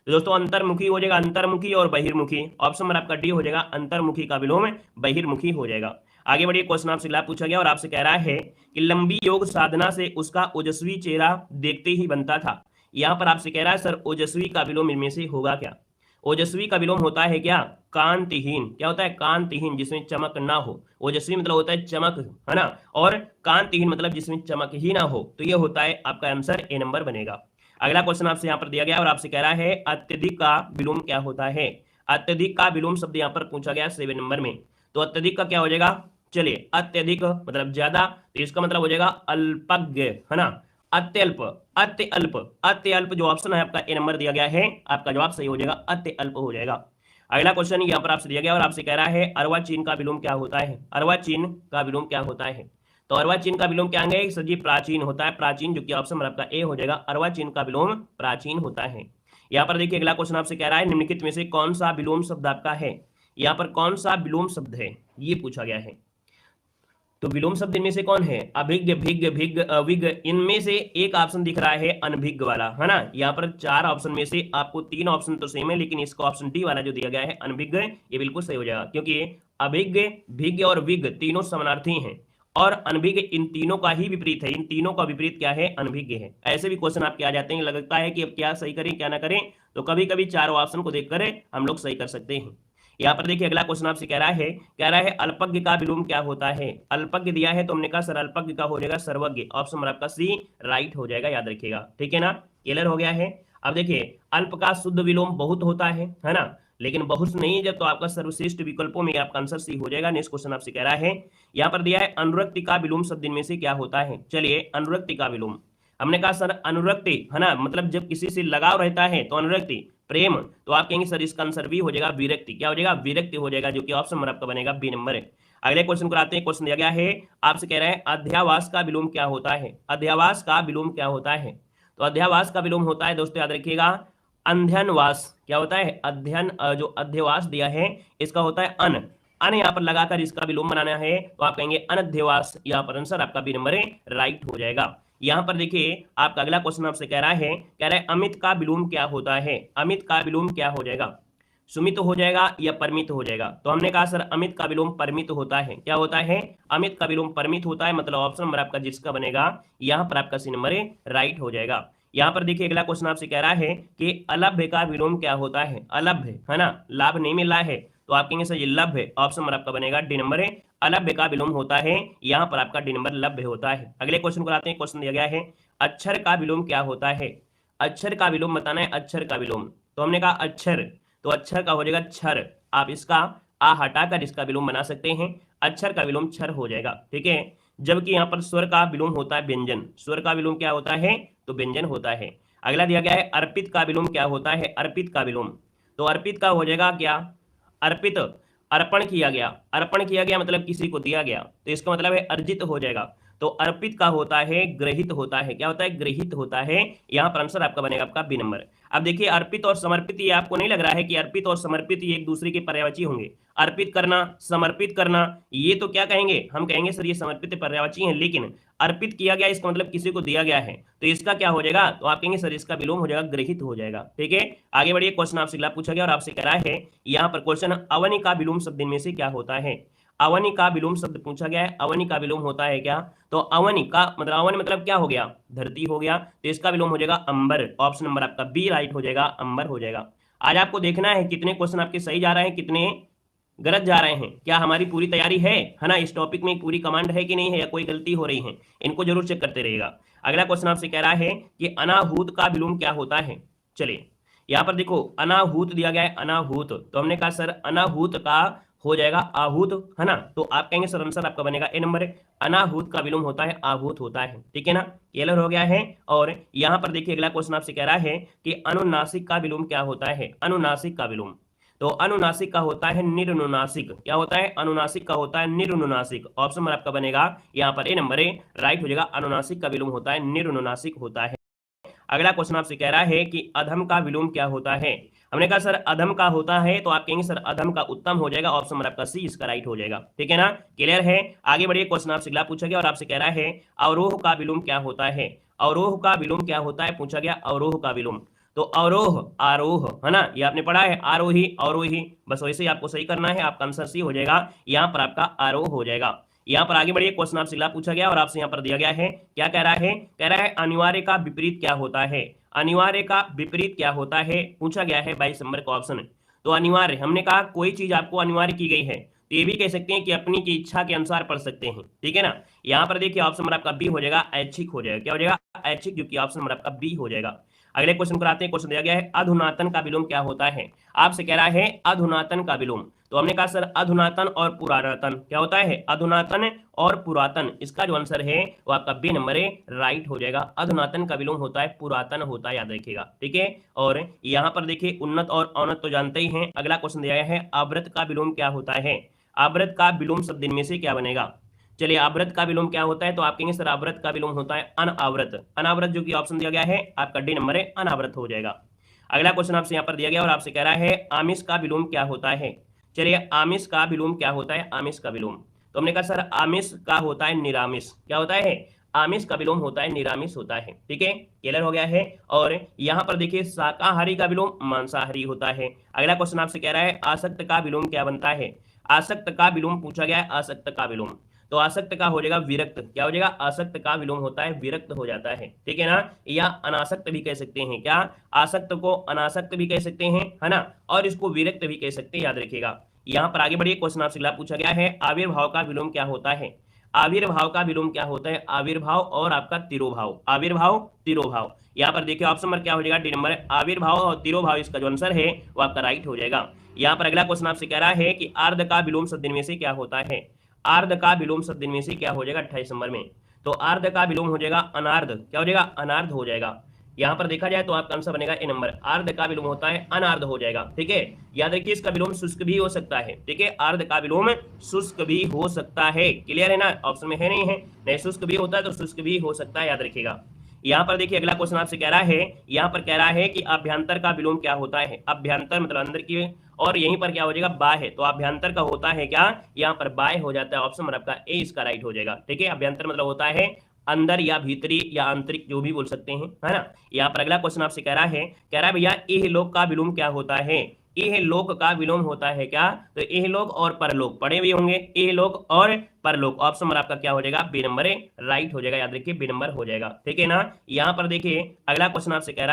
तो दोस्तों अंतर्मुखी हो जाएगा अंतर्मुखी और बहिर्मुखी, ऑप्शन नंबर आपका डी हो जाएगा, अंतर्मुखी का विलोम बहिर्मुखी हो जाएगा। आगे बढ़िए, क्वेश्चन आपसे अगला पूछा गया और आपसे कह रहा है कि लंबी योग साधना से उसका ओजस्वी चेहरा देखते ही बनता था। यहाँ पर आपसे कह रहा है सर ओजस्वी का विलोम इनमें से होगा क्या? ओजस्वी का विलोम होता है क्या? कांतिहीन। क्या होता है? कांतिहीन, जिसमें चमक ना हो। ओजस्वी मतलब होता है चमक, है ना, और कांतिहीन मतलब जिसमें चमक ही ना हो, तो ये होता है आपका आंसर ए नंबर बनेगा। अगला क्वेश्चन आपसे यहाँ पर दिया गया और आपसे कह रहा है अत्यधिक का विलोम क्या होता है? अत्यधिक का विलोम शब्द यहाँ पर पूछा गया 7 नंबर में, तो अत्यधिक का क्या हो जाएगा? चलिए अत्यधिक मतलब ज्यादा, तो इसका मतलब हो जाएगा अल्पज्ञ, है ना, अत्यल्प, अत्यल्प, अत्यल्प जो ऑप्शन है आपका ए नंबर दिया गया है, आपका जवाब सही हो जाएगा, अत्यल्प हो जाएगा। अगला क्वेश्चन यहाँ पर आपसे दिया गया और आपसे कह रहा है अर्वाचीन का विलोम क्या होता है? अर्वाचीन का विलोम क्या होता है? तो अर्वाचीन का विलोम क्या है सर जी? प्राचीन होता है, प्राचीन, जो कि ऑप्शन नंबर आपका ए हो जाएगा, अर्वाचीन का विलोम प्राचीन होता है। यहाँ पर देखिए अगला क्वेश्चन आपसे कह रहा है निम्नलिखित में से कौन सा विलोम शब्द आपका है? यहाँ पर कौन सा विलोम शब्द है ये पूछा गया है। तो विलोम शब्द इनमें से कौन है? अभिज्ञ, भिज्ञ, भिज्ञ, अविज्ञ, इनमें से एक ऑप्शन दिख रहा है अनभिज्ञ वाला, है ना। यहाँ पर 4 ऑप्शन में से आपको 3 ऑप्शन तो सेम है, लेकिन इसका ऑप्शन डी वाला जो दिया गया है अनभिज्ञ, ये बिल्कुल सही हो जाएगा, क्योंकि अभिज्ञ, भिज्ञ और विज्ञ तीनों समानार्थी हैं और अनभिज्ञ इन तीनों का ही विपरीत है। इन तीनों का विपरीत क्या है? अनभिज्ञ है। ऐसे भी क्वेश्चन आपके आ जाते हैं, लगता है कि अब क्या सही करें क्या ना करें, तो कभी कभी 4 ऑप्शन को देखकर हम लोग सही कर सकते हैं। यहाँ पर देखिए अगला क्वेश्चन आपसे कह रहा है अल्पज्ञ का विलोम क्या होता है? अल्पज्ञ दिया है तो हमने कहा सर अल्पज्ञ का हो जाएगा सर्वज्ञ, ऑप्शन नंबर आपका सी राइट हो जाएगा, याद रखिएगा। ठीक है ना, क्लियर हो गया है। अब देखिए अल्प का शुद्ध विलोम बहुत होता है ना, लेकिन बहुत नहीं जब, तो आपका सर्वश्रेष्ठ विकल्पों में आपका आंसर सी हो जाएगा। नेक्स्ट क्वेश्चन आपसे कह रहा है, यहाँ पर दिया है अनुरक्ति का विलोम शब्द इनमें से क्या होता है? चलिए अनुरक्ति का विलोम, हमने कहा सर अनुरक्ति, है ना, मतलब जब किसी से लगाव रहता है तो अनुरक्ति, प्रेम, तो आप कहेंगे सर इसका आंसर भी हो जाएगा विरक्ति। क्या हो जाएगा? विरक्ति हो जाएगा, जो कि ऑप्शन नंबर आपका बनेगा बी नंबर है। अगले क्वेश्चन को आते हैं। क्वेश्चन दिया गया है आपसे कह रहे हैं अध्यावास का विलोम क्या होता है? अध्यावास का विलोम क्या होता है? तो अध्यावास का विलोम होता है दोस्तों, याद रखिएगा, अंध्यनवास। क्या होता है? अध्ययन, जो अध्यवास दिया है इसका होता है अन, अन यहाँ पर लगाकर इसका विलोम बनाना है, तो आप कहेंगे अनध्यवास। यहाँ पर आंसर आपका बी नंबर है, राइट हो जाएगा। यहाँ पर देखिए आपका अगला क्वेश्चन आपसे कह रहा है अमित का विलोम क्या होता है? अमित का विलोम क्या हो जाएगा? सुमित हो जाएगा या परमित हो जाएगा? तो हमने कहा सर अमित का विलोम परमित होता है। क्या होता है? अमित का विलोम परमित होता है, मतलब ऑप्शन नंबर आपका जिसका बनेगा यहाँ पर आपका सी नंबर है, राइट हो जाएगा। यहाँ पर देखिए अगला क्वेश्चन आपसे कह रहा है कि अलभ्य का विलोम क्या होता है? अलभ्य, है ना, लाभ नहीं मिला है, तो आप कहेंगे सर ये लभ्य, ऑप्शन नंबर आपका बनेगा डी नंबर है, अलभ्य का विलोम होता है, यहाँ पर आपका डी नंबर लभ्य होता है। अगले क्वेश्चन को आते हैं। क्वेश्चन दिया गया है अक्षर का विलोम क्या होता है? अक्षर का विलोम बताना है, अक्षर का विलोम, तो हमने कहा अक्षर, तो अक्षर का हो जाएगा क्षर, आप इसका आ हटाकर इसका विलोम बना सकते हैं, अक्षर का विलोम क्षर हो जाएगा। ठीक है, जबकि यहाँ पर स्वर का विलोम होता है व्यंजन, स्वर का विलोम क्या होता है? तो व्यंजन होता है। अगला दिया गया है अर्पित का विलोम क्या होता है? अर्पित का विलोम, तो अर्पित का हो जाएगा क्या? अर्पित, अर्पण किया गया, अर्पण किया गया मतलब किसी को दिया गया, तो इसका मतलब है अर्जित हो जाएगा। तो अर्पित का होता है ग्रहित होता है। क्या होता है? ग्रहित होता है। यहाँ पर आंसर आपका बनेगा आपका बी नंबर। अब देखिए अर्पित और समर्पित, ये आपको नहीं लग रहा है कि अर्पित और समर्पित ये एक दूसरे के पर्यायवाची होंगे? अर्पित करना, समर्पित करना, ये तो क्या कहेंगे? हम कहेंगे सर ये समर्पित पर्यायवाची हैं, लेकिन अर्पित किया गया इसका मतलब किसी को दिया गया है, तो इसका क्या हो जाएगा? तो आप कहेंगे सर इसका विलोम हो जाएगा ग्रहित हो जाएगा। ठीक है, आगे बढ़िए। क्वेश्चन आपसे अगला पूछा गया और आपसे कह रहा है यहाँ पर क्वेश्चन अवनि का विलोम शब्द में से क्या होता है? अवनि का विलोम शब्द पूछा गया है, अवनि का विलोम होता है क्या? तो अवनि का मतलब, अवनि मतलब क्या हो गया? धरती हो गया, तो इसका विलोम हो जाएगा अंबर, ऑप्शन नंबर आपका बी राइट हो जाएगा, अंबर हो जाएगा। आज आपको देखना है कितने क्वेश्चन आपके सही जा रहे हैं, कितने गलत जा रहे हैं, क्या हमारी पूरी तैयारी है ना, इस टॉपिक में पूरी कमांड है कि नहीं है, या कोई गलती हो रही है, इनको जरूर चेक करते रहिएगा। अगला क्वेश्चन आपसे कह रहा है कि अनाहूत का विलोम क्या होता है? चलिए यहाँ पर देखो अनाहूत दिया गया है, अनाहूत, तो हमने कहा सर अनाहूत का हो जाएगा आहूत, है ना। तो आप कहेंगे सर आंसर आपका बनेगा ए नंबर है, अनाहूत का विलोम होता है आहूत होता है, ठीक है ना, क्लियर हो गया है। और यहाँ पर देखिए अगला क्वेश्चन आपसे कह रहा है कि अनुनासिक का विलोम क्या होता है, अनुनासिक का विलोम। तो अनुनासिक का होता है निरनुनासिक, क्या होता है, अनुनासिक का होता है निरनुनासिक, ऑप्शन नंबर आपका बनेगा यहाँ पर ए नंबर ए राइट हो जाएगा, अनुनासिक का विलोम होता है निरनुनासिक होता है। अगला क्वेश्चन आपसे कह रहा है कि अधम का विलोम क्या होता है। हमने कहा सर अधम का होता है, तो आप कहेंगे सर अधम का उत्तम हो जाएगा, ऑप्शन नंबर आपका सी इसका राइट हो जाएगा, ठीक है ना, क्लियर है। आगे बढ़िए, क्वेश्चन आपसे अगला पूछा गया और आपसे कह रहा है अवरोह का विलोम क्या होता है, अवरोह का विलोम क्या होता है, पूछा गया अवरोह का विलोम। तो अवरोह आरोह, है ना, ये आपने पढ़ा है, आरोही अवरोही, बस वैसे ही आपको सही करना है, आपका आंसर सी हो जाएगा, यहाँ पर आपका आरोह हो जाएगा। यहाँ पर आगे बढ़िए, क्वेश्चन आपसे अगला पूछा गया और आपसे यहाँ पर दिया गया है, क्या कह रहा है, कह रहा है अनिवार्य का विपरीत क्या होता है, अनिवार्य का विपरीत क्या होता है, पूछा गया है 22 नंबर का ऑप्शन। तो अनिवार्य, हमने कहा कोई चीज आपको अनिवार्य की गई है, तो ये भी कह सकते हैं कि अपनी की इच्छा के अनुसार पढ़ सकते हैं, ठीक है ना। यहाँ पर देखिए ऑप्शन नंबर आपका बी हो जाएगा, ऐच्छिक हो जाएगा, क्या हो जाएगा, ऐच्छिक, जो कि ऑप्शन नंबर आपका बी हो जाएगा। अगले क्वेश्चन पर आते हैं, क्वेश्चन दिया गया है अधुनातन का विलोम क्या होता है, आपसे कह रहा है अधुनातन का विलोम। तो हमने कहा सर अधुनातन और पुरातन क्या होता है, अधुनातन और पुरातन, इसका जो आंसर है वो आपका बी नंबर है राइट हो जाएगा, अधुनातन का विलोम होता है पुरातन होता है, याद रखिएगा, ठीक है। और यहाँ पर देखिए उन्नत और अवनत तो जानते ही हैं। अगला क्वेश्चन दिया गया है आवृत का विलोम क्या होता है, आवृत का विलोम शब्द इनमें से क्या बनेगा। चलिए आवृत का विलोम क्या होता है, तो आप कहेंगे सर आवृत का विलोम होता है अनावृत, अनावृत जो कि ऑप्शन दिया गया है आपका डी नंबर है अनावृत हो जाएगा। अगला क्वेश्चन आपसे यहाँ पर दिया गया और आपसे कह रहा है आमिष का विलोम क्या होता है। चलिए आमिष का विलोम क्या होता है, आमिष का विलोम, तो हमने कहा सर आमिष का होता है निरामिष, क्या होता है, आमिष का विलोम होता है निरामिष होता है, ठीक है, क्लियर हो गया है। और यहाँ पर देखिए शाकाहारी का विलोम मांसाहारी होता है। अगला क्वेश्चन आपसे कह रहा है आसक्त का विलोम क्या बनता है, आसक्त का विलोम पूछा गया है, आसक्त का विलोम, तो आसक्त का हो जाएगा विरक्त, क्या हो जाएगा, आसक्त का विलोम होता है विरक्त हो जाता है, ठीक है ना, या अनासक्त भी कह सकते हैं, क्या, आसक्त को अनासक्त भी कह सकते हैं, है ना, और इसको विरक्त भी कह सकते हैं, याद रखिएगा। यहाँ पर आगे बढ़िए, क्वेश्चन आपसे अगला पूछा गया है आविर्भाव का विलोम क्या होता है, आविर्भाव का विलोम क्या होता है, आविर्भाव और आपका तिरोभाव, आविर्भाव तिरोभाव। यहाँ पर देखिए ऑप्शन नंबर क्या हो जाएगा, डी नंबर, आविर्भाव और तिरोभाव, इसका जो आंसर है वो आपका राइट हो जाएगा। यहाँ पर अगला क्वेश्चन आपसे कह रहा है कि आर्ध का विलोम शब्द इनमें से क्या होता है, आर्ध का विलोम शब्द इनमें से क्या हो जाएगा 28 नंबर में, तो आर्ध का विलोम हो जाएगा अनार्ध, क्या हो जाएगा, अनार्ध हो जाएगा। यहाँ पर देखा जाए तो आपका आंसर बनेगा ए नंबर, आर्ध का विलोम होता है अनार्ध हो जाएगा, ठीक है। याद रखिए इसका विलोम शुष्क भी हो सकता है, ठीक है, आर्ध का विलोम शुष्क भी हो सकता है, क्लियर है ना, ऑप्शन में है नहीं है, नहीं शुष्क भी होता है तो शुष्क भी हो सकता है, याद रखिएगा। यहाँ पर देखिए अगला क्वेश्चन आपसे कह रहा है, यहाँ पर कह रहा है कि अभ्यंतर का विलोम क्या होता है, अभ्यंतर मतलब अंदर की, और यहीं पर क्या हो जाएगा बाह्य, तो अभ्यंतर का होता है क्या, यहाँ पर बाह्य हो जाता है, ऑप्शन नंबर आपका ए इसका राइट हो जाएगा, ठीक है। अभ्यंतर मतलब होता है अंदर या भीतरी या आंतरिक, जो भी बोल सकते हैं, है ना। यहाँ पर अगला क्वेश्चन आपसे कह रहा है भैया इहलोक का विलोम क्या होता है, इहलोक का विलोम होता है क्या, तो इहलोक और परलोक पढ़े हुए होंगे, इहलोक और परलोक, ऑप्शन नंबर आपका क्या हो जाएगा, बी नंबर राइट हो जाएगा, याद रखिए बी नंबर हो जाएगा, ठीक है ना। यहाँ पर देखिए अगला क्वेश्चन आपसे कह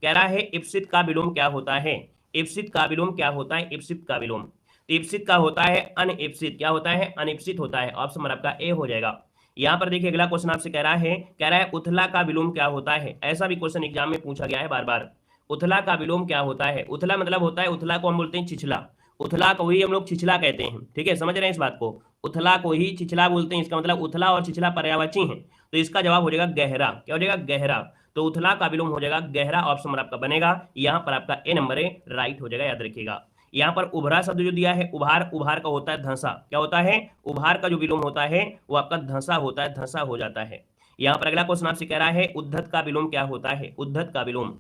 रहा है इप्सित का विलोम क्या होता है, इप्सित का विलोम क्या होता है, इप्सित का विलोम, तो इप्सित का होता है अनिप्सित, क्या होता है, अनिप्सित होता है, ऑप्शन नंबर आपका ए हो जाएगा। यहाँ पर देखिए अगला क्वेश्चन आपसे कह रहा है उथला का विलोम क्या होता है, ऐसा भी क्वेश्चन एग्जाम में पूछा गया है बार बार, उथला का विलोम क्या होता है, उथला मतलब होता है, उथला को हम बोलते हैं चिछला, उथला को ही हम लोग छिछला कहते हैं, ठीक है, समझ रहे हैं इस बात को, उथला को ही छिछला बोलते हैं, इसका मतलब उथला और छिछला पर्यायवाची हैं, तो इसका जवाब हो जाएगा गहरा, क्या हो जाएगा, गहरा, तो उथला का विलोम हो जाएगा गहरा, ऑप्शन नंबर आपका बनेगा यहाँ पर आपका ए नंबर राइट हो जाएगा, याद रखिएगा। यहाँ पर उभरा शब्द जो दिया है, उभार, उभार का होता है धंसा, क्या होता है, उभार का जो विलोम होता है वो आपका धंसा होता है, धंसा हो जाता है। यहाँ पर अगला क्वेश्चन आपसे कह रहा है उद्धत का विलोम क्या होता है, उद्धत का विलोम,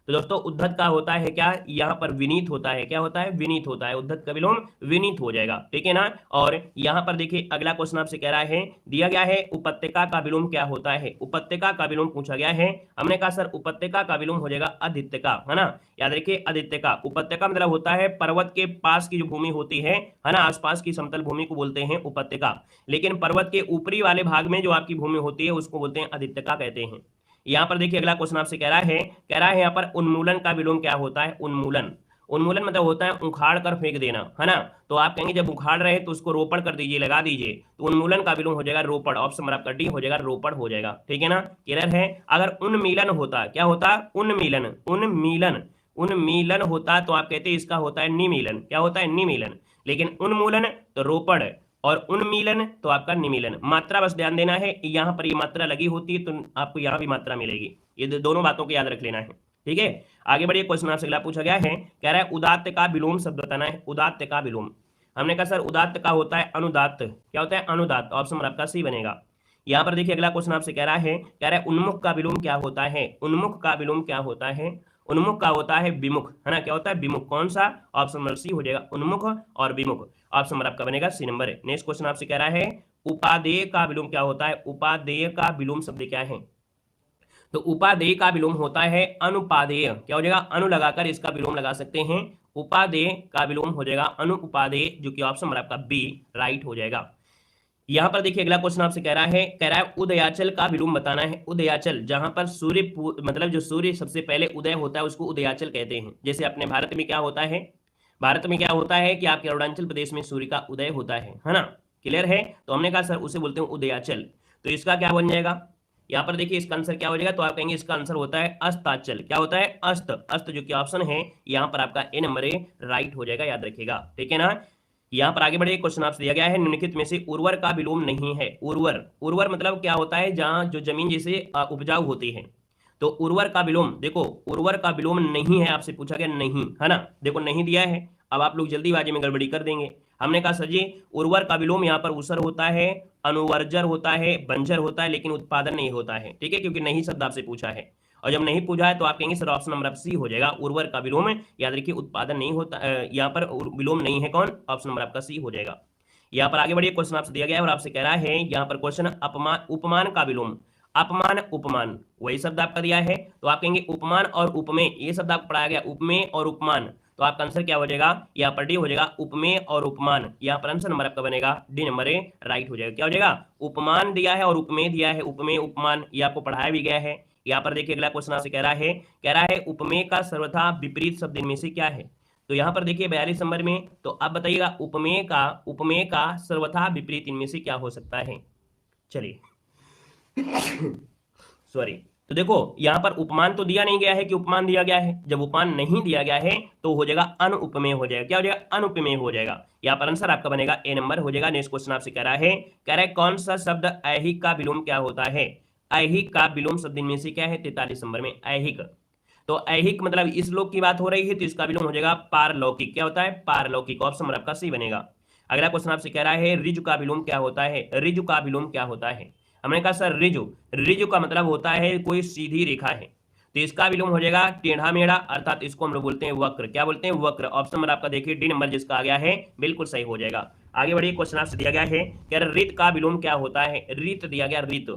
तो दोस्तों उद्धत का होता है क्या, यहाँ पर विनीत होता है, क्या होता है, विनीत होता है, उद्धत का विलोम विनीत हो जाएगा, ठीक है ना। और यहाँ पर देखिए अगला क्वेश्चन आपसे कह रहा है, दिया गया है उपत्यका का विलोम क्या होता है, उपत्यका का विलोम पूछा गया है, हमने कहा सर उपत्यका का विलोम हो जाएगा अदित्यका, है ना, याद रखिए अदित्यका, उपत्यका मतलब होता है पर्वत के पास की जो भूमि होती है ना, आसपास की समतल भूमि को बोलते हैं उपत्यका, लेकिन पर्वत के ऊपरी वाले भाग में जो आपकी भूमि होती है उसको बोलते हैं अदित्यका कहते हैं। यहाँ पर देखिए अगला क्वेश्चन आपसे कह रहा है यहाँ पर उन्मूलन का विलोम क्या होता है, उन्मूलन, उन्मूलन मतलब होता है उखाड़ कर फेंक देना, है ना, तो आप कहेंगे जब उखाड़ रहे तो उसको रोपण कर दीजिए, लगा दीजिए, तो उन्मूलन का विलोम हो जाएगा रोपण, ऑप्शन नंबर आपका डी हो जाएगा, रोपण हो जाएगा, ठीक है ना, क्लियर है। अगर उन्मीलन होता, क्या होता, उन्मीलन, उन्मीलन, उन्मीलन होता तो आप कहते इसका होता है निमीलन। क्या होता है? निमीलन। लेकिन उन्मूलन तो रोपण, और उन्मीलन तो आपका निमीलन। मात्रा बस ध्यान देना है, यहां पर ये मात्रा लगी होती है तो आपको यहां भी मात्रा मिलेगी। ये दोनों बातों को याद रख लेना है, ठीक है। आगे बढ़िए, क्वेश्चन आपसे अगला पूछा गया है, कह रहा है उदात्त का विलोम शब्द बताना है। उदात्त का विलोम, हमने कहा सर उदात्त का होता है अनुदात्त। क्या होता है? अनुदात्त। ऑप्शन आपका सी बनेगा। यहां पर देखिए अगला क्वेश्चन आपसे कह रहा है, उन्मुख का विलोम क्या होता है? उन्मुख का विलोम क्या होता है? उन्मुख का होता है विमुख, है ना। क्या होता है? विमुख। कौन सा? ऑप्शन नंबर सी हो जाएगा, उन्मुख और विमुख। ऑप्शन नंबर आपका बनेगा सी नंबर। नेक्स्ट क्वेश्चन आपसे कह रहा है उपादेय का विलोम क्या होता है? उपादेय का विलोम शब्द क्या है? तो उपादेय का विलोम होता है अनुपादेय। क्या हो जाएगा? अनु लगाकर इसका विलोम लगा सकते हैं। उपादेय का विलोम हो जाएगा अनुउपादेय, जो कि ऑप्शन नंबर आपका बी राइट हो जाएगा। यहां पर देखिए अगला क्वेश्चन आपसे कह रहा है उदयाचल का विलोम बताना है। उदयाचल, जहां पर सूर्य मतलब जो सूर्य सबसे पहले उदय होता है उसको उदयाचल कहते हैं। जैसे अपने भारत में क्या होता है? भारत में क्या होता है कि आपके अरुणाचल प्रदेश में सूर्य का उदय होता है ना। क्लियर है? तो हमने कहा सर उसे बोलते हैं उदयाचल। तो इसका क्या बन जाएगा? यहाँ पर देखिए इसका आंसर क्या हो जाएगा? तो आप कहेंगे इसका आंसर होता है अस्ताचल। क्या होता है? अस्त। अस्त जो कि ऑप्शन है यहाँ पर आपका ए नंबर ए राइट हो जाएगा, याद रखिएगा, ठीक है ना। यहाँ पर आगे बढ़े, क्वेश्चन आपसे दिया गया है निम्नलिखित में से उर्वर का विलोम नहीं है। उर्वर, उर्वर मतलब क्या होता है? जहाँ जो जमीन जैसे उपजाऊ होती है। तो उर्वर का विलोम, देखो उर्वर का विलोम नहीं है, आपसे पूछा गया नहीं, है ना। देखो नहीं दिया है, अब आप लोग जल्दीबाजी में गड़बड़ी कर देंगे। हमने कहा सर जी उर्वर का विलोम यहाँ पर उसर होता है, अनुवर्जर होता है, बंजर होता है, लेकिन उत्पादन नहीं होता है, ठीक है, क्योंकि नहीं शब्द आपसे पूछा है। और जब नहीं पूछा है तो आप कहेंगे सर ऑप्शन नंबर सी हो जाएगा, उर्वर का विलोम। याद रखिए उत्पादन नहीं होता, यहाँ पर विलोम नहीं है, कौन? ऑप्शन नंबर आपका सी हो जाएगा। यहाँ पर आगे बढ़िए, क्वेश्चन आपसे दिया गया है और आपसे कह रहा है यहाँ पर क्वेश्चन अपमान उपमान का विलोम। अपमान उपमान वही शब्द आपका दिया है, तो आप कहेंगे उपमान और उपमेय, ये शब्द आपको पढ़ाया गया उपमेय और उपमान। तो आपका आंसर क्या हो जाएगा? यहाँ पर डी हो जाएगा, उपमेय और उपमान। यहाँ पर आंसर नंबर आपका बनेगा डी नंबर ए राइट हो जाएगा। क्या हो जाएगा? उपमान दिया है और उपमेय दिया है, उपमेय उपमान ये आपको पढ़ाया भी गया है। यहाँ पर देखिए अगला क्वेश्चन आपसे कह रहा है उपमेय का सर्वथा विपरीत शब्द इनमें से क्या है? तो यहाँ पर देखिए 42 नंबर में, तो आप बताइएगा उपमेय का सर्वथा विपरीत इनमें से क्या हो सकता है? चलिए सॉरी। तो देखो यहां पर उपमान तो दिया नहीं गया है कि उपमान दिया गया है। जब उपमान नहीं दिया गया है तो हो जाएगा अनुपमेय हो जाएगा। क्या हो जाएगा? अनुपमेय हो जाएगा। यहाँ पर आंसर आपका बनेगा ए नंबर हो जाएगा। नेक्स्ट क्वेश्चन आपसे कह रहा है कौन सा शब्द ऐहिक का विलोम क्या होता है? ऐहिक का विलोम शब्द इनमें से क्या है? 43 नंबर में ऐहिक। तो ऐहिक मतलब इस लोक की बात हो रही है तो इसका विलोम हो जाएगा पारलौकिक। क्या होता है? पारलौकिक। ऑप्शन नंबर आपका सी बनेगा। अगला क्वेश्चन आपसे कह रहा है ऋजु का विलोम क्या होता है? ऋजु का विलोम क्या होता है? हमने कहा सर ऋजु, ऋजु का मतलब होता है कोई सीधी रेखा है, तो इसका विलोम हो जाएगा टेढ़ा मेढ़ा, अर्थात इसको हम लोग बोलते हैं वक्र। क्या बोलते हैं? वक्र। ऑप्शन नंबर आपका देखिए डी नंबर जिसका आ गया है बिल्कुल सही हो जाएगा। आगे बढ़िए, क्वेश्चन आपसे दिया गया है रीत का विलोम क्या होता है? रीत दिया गया, रीत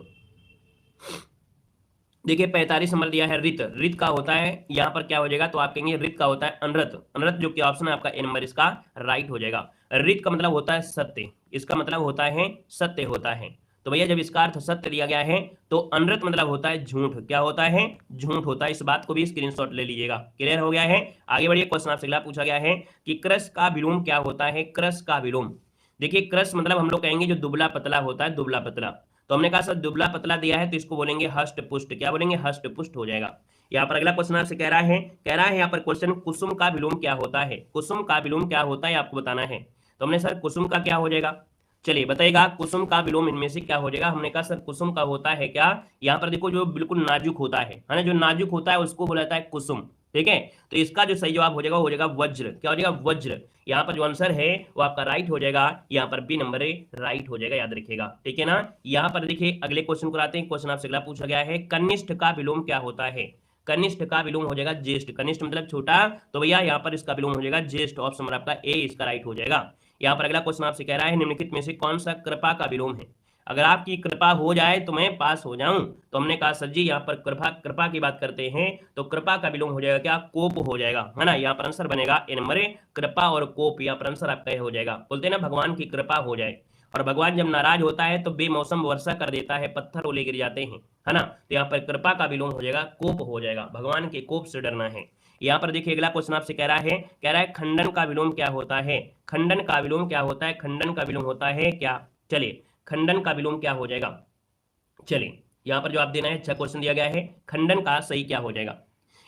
देखिए 45 नंबर दिया है रित। रित का होता है यहाँ पर क्या हो जाएगा? तो आप कहेंगे रित का होता है अनृत। अनृत जो कि ऑप्शन है आपका ए नंबर इसका राइट हो जाएगा। रित का मतलब होता है सत्य, इसका मतलब होता है सत्य होता है। तो भैया जब इसका अर्थ सत्य दिया गया है तो अनृत मतलब होता है झूठ। क्या होता है? झूठ होता है। इस बात को भी स्क्रीनशॉट ले लीजिएगा। क्लियर हो गया है? आगे बढ़िए, क्वेश्चन आपसे अगला पूछा गया है कि क्रस का विलोम क्या होता है? क्रस का विलोम, देखिए क्रस मतलब हम लोग कहेंगे जो दुबला पतला होता है, दुबला पतला। तो हमने कहा सर दुबला पतला दिया है तो इसको बोलेंगे हष्ट पुष्ट। क्या बोलेंगे? हष्ट पुष्ट हो जाएगा। यहाँ पर अगला क्वेश्चन आपसे कह रहा है यहाँ पर क्वेश्चन कुसुम का विलोम क्या होता है? कुसुम का विलोम क्या होता है आपको बताना है। तो हमने सर कुसुम का क्या हो जाएगा? चलिए बताइएगा कुसुम का विलोम इनमें से क्या हो जाएगा? हमने कहा सर कुसुम का होता है क्या? यहाँ पर देखो जो बिल्कुल नाजुक होता है ना, जो नाजुक होता है उसको बोला जाता है कुसुम, ठीक है। तो इसका जो सही जवाब हो जाएगा वो हो जाएगा वज्र। क्या हो जाएगा? वज्र। यहाँ पर जो आंसर है वो आपका राइट हो जाएगा, यहाँ पर बी नंबर राइट हो जाएगा, याद रखिएगा, ठीक है ना। यहाँ पर देखिए अगले क्वेश्चन को आते हैं। क्वेश्चन आपसे अगला पूछा गया है कनिष्ठ का विलोम क्या होता है? कनिष्ठ का विलोम हो जाएगा ज्येष्ठ। कनिष्ठ मतलब छोटा, तो भैया यहाँ पर इसका विलोम हो जाएगा ज्येष्ठ। ऑप्शन नंबर आपका ए इसका राइट हो जाएगा। यहाँ पर अगला क्वेश्चन आपसे कह रहा है निम्नलिखित में से कौन सा कृपा का विलोम है? अगर आपकी कृपा हो जाए तो मैं पास हो जाऊं। तो हमने कहा सर जी यहाँ पर कृपा की बात करते हैं तो कृपा का विलोम हो जाएगा क्या? कोप हो जाएगा, है ना। यहाँ पर आंसर बनेगा ए नंबर कृपा और कोप। यहाँ पर आंसर आपका हो जाएगा। बोलते हैं ना भगवान की कृपा हो जाए, और भगवान जब नाराज होता है तो बेमौसम वर्षा कर देता है, पत्थर ओले गिर जाते हैं, है ना। तो यहाँ पर कृपा का विलोम हो जाएगा कोप हो जाएगा। भगवान के कोप से डरना है। यहाँ पर देखिए अगला क्वेश्चन आपसे कह रहा है खंडन का विलोम क्या होता है? खंडन का विलोम क्या होता है? खंडन का विलोम होता है क्या? चलिए खंडन का विलोम क्या हो जाएगा? चलिए यहाँ पर जवाब देना है। अच्छा क्वेश्चन दिया गया है, खंडन का सही क्या हो जाएगा?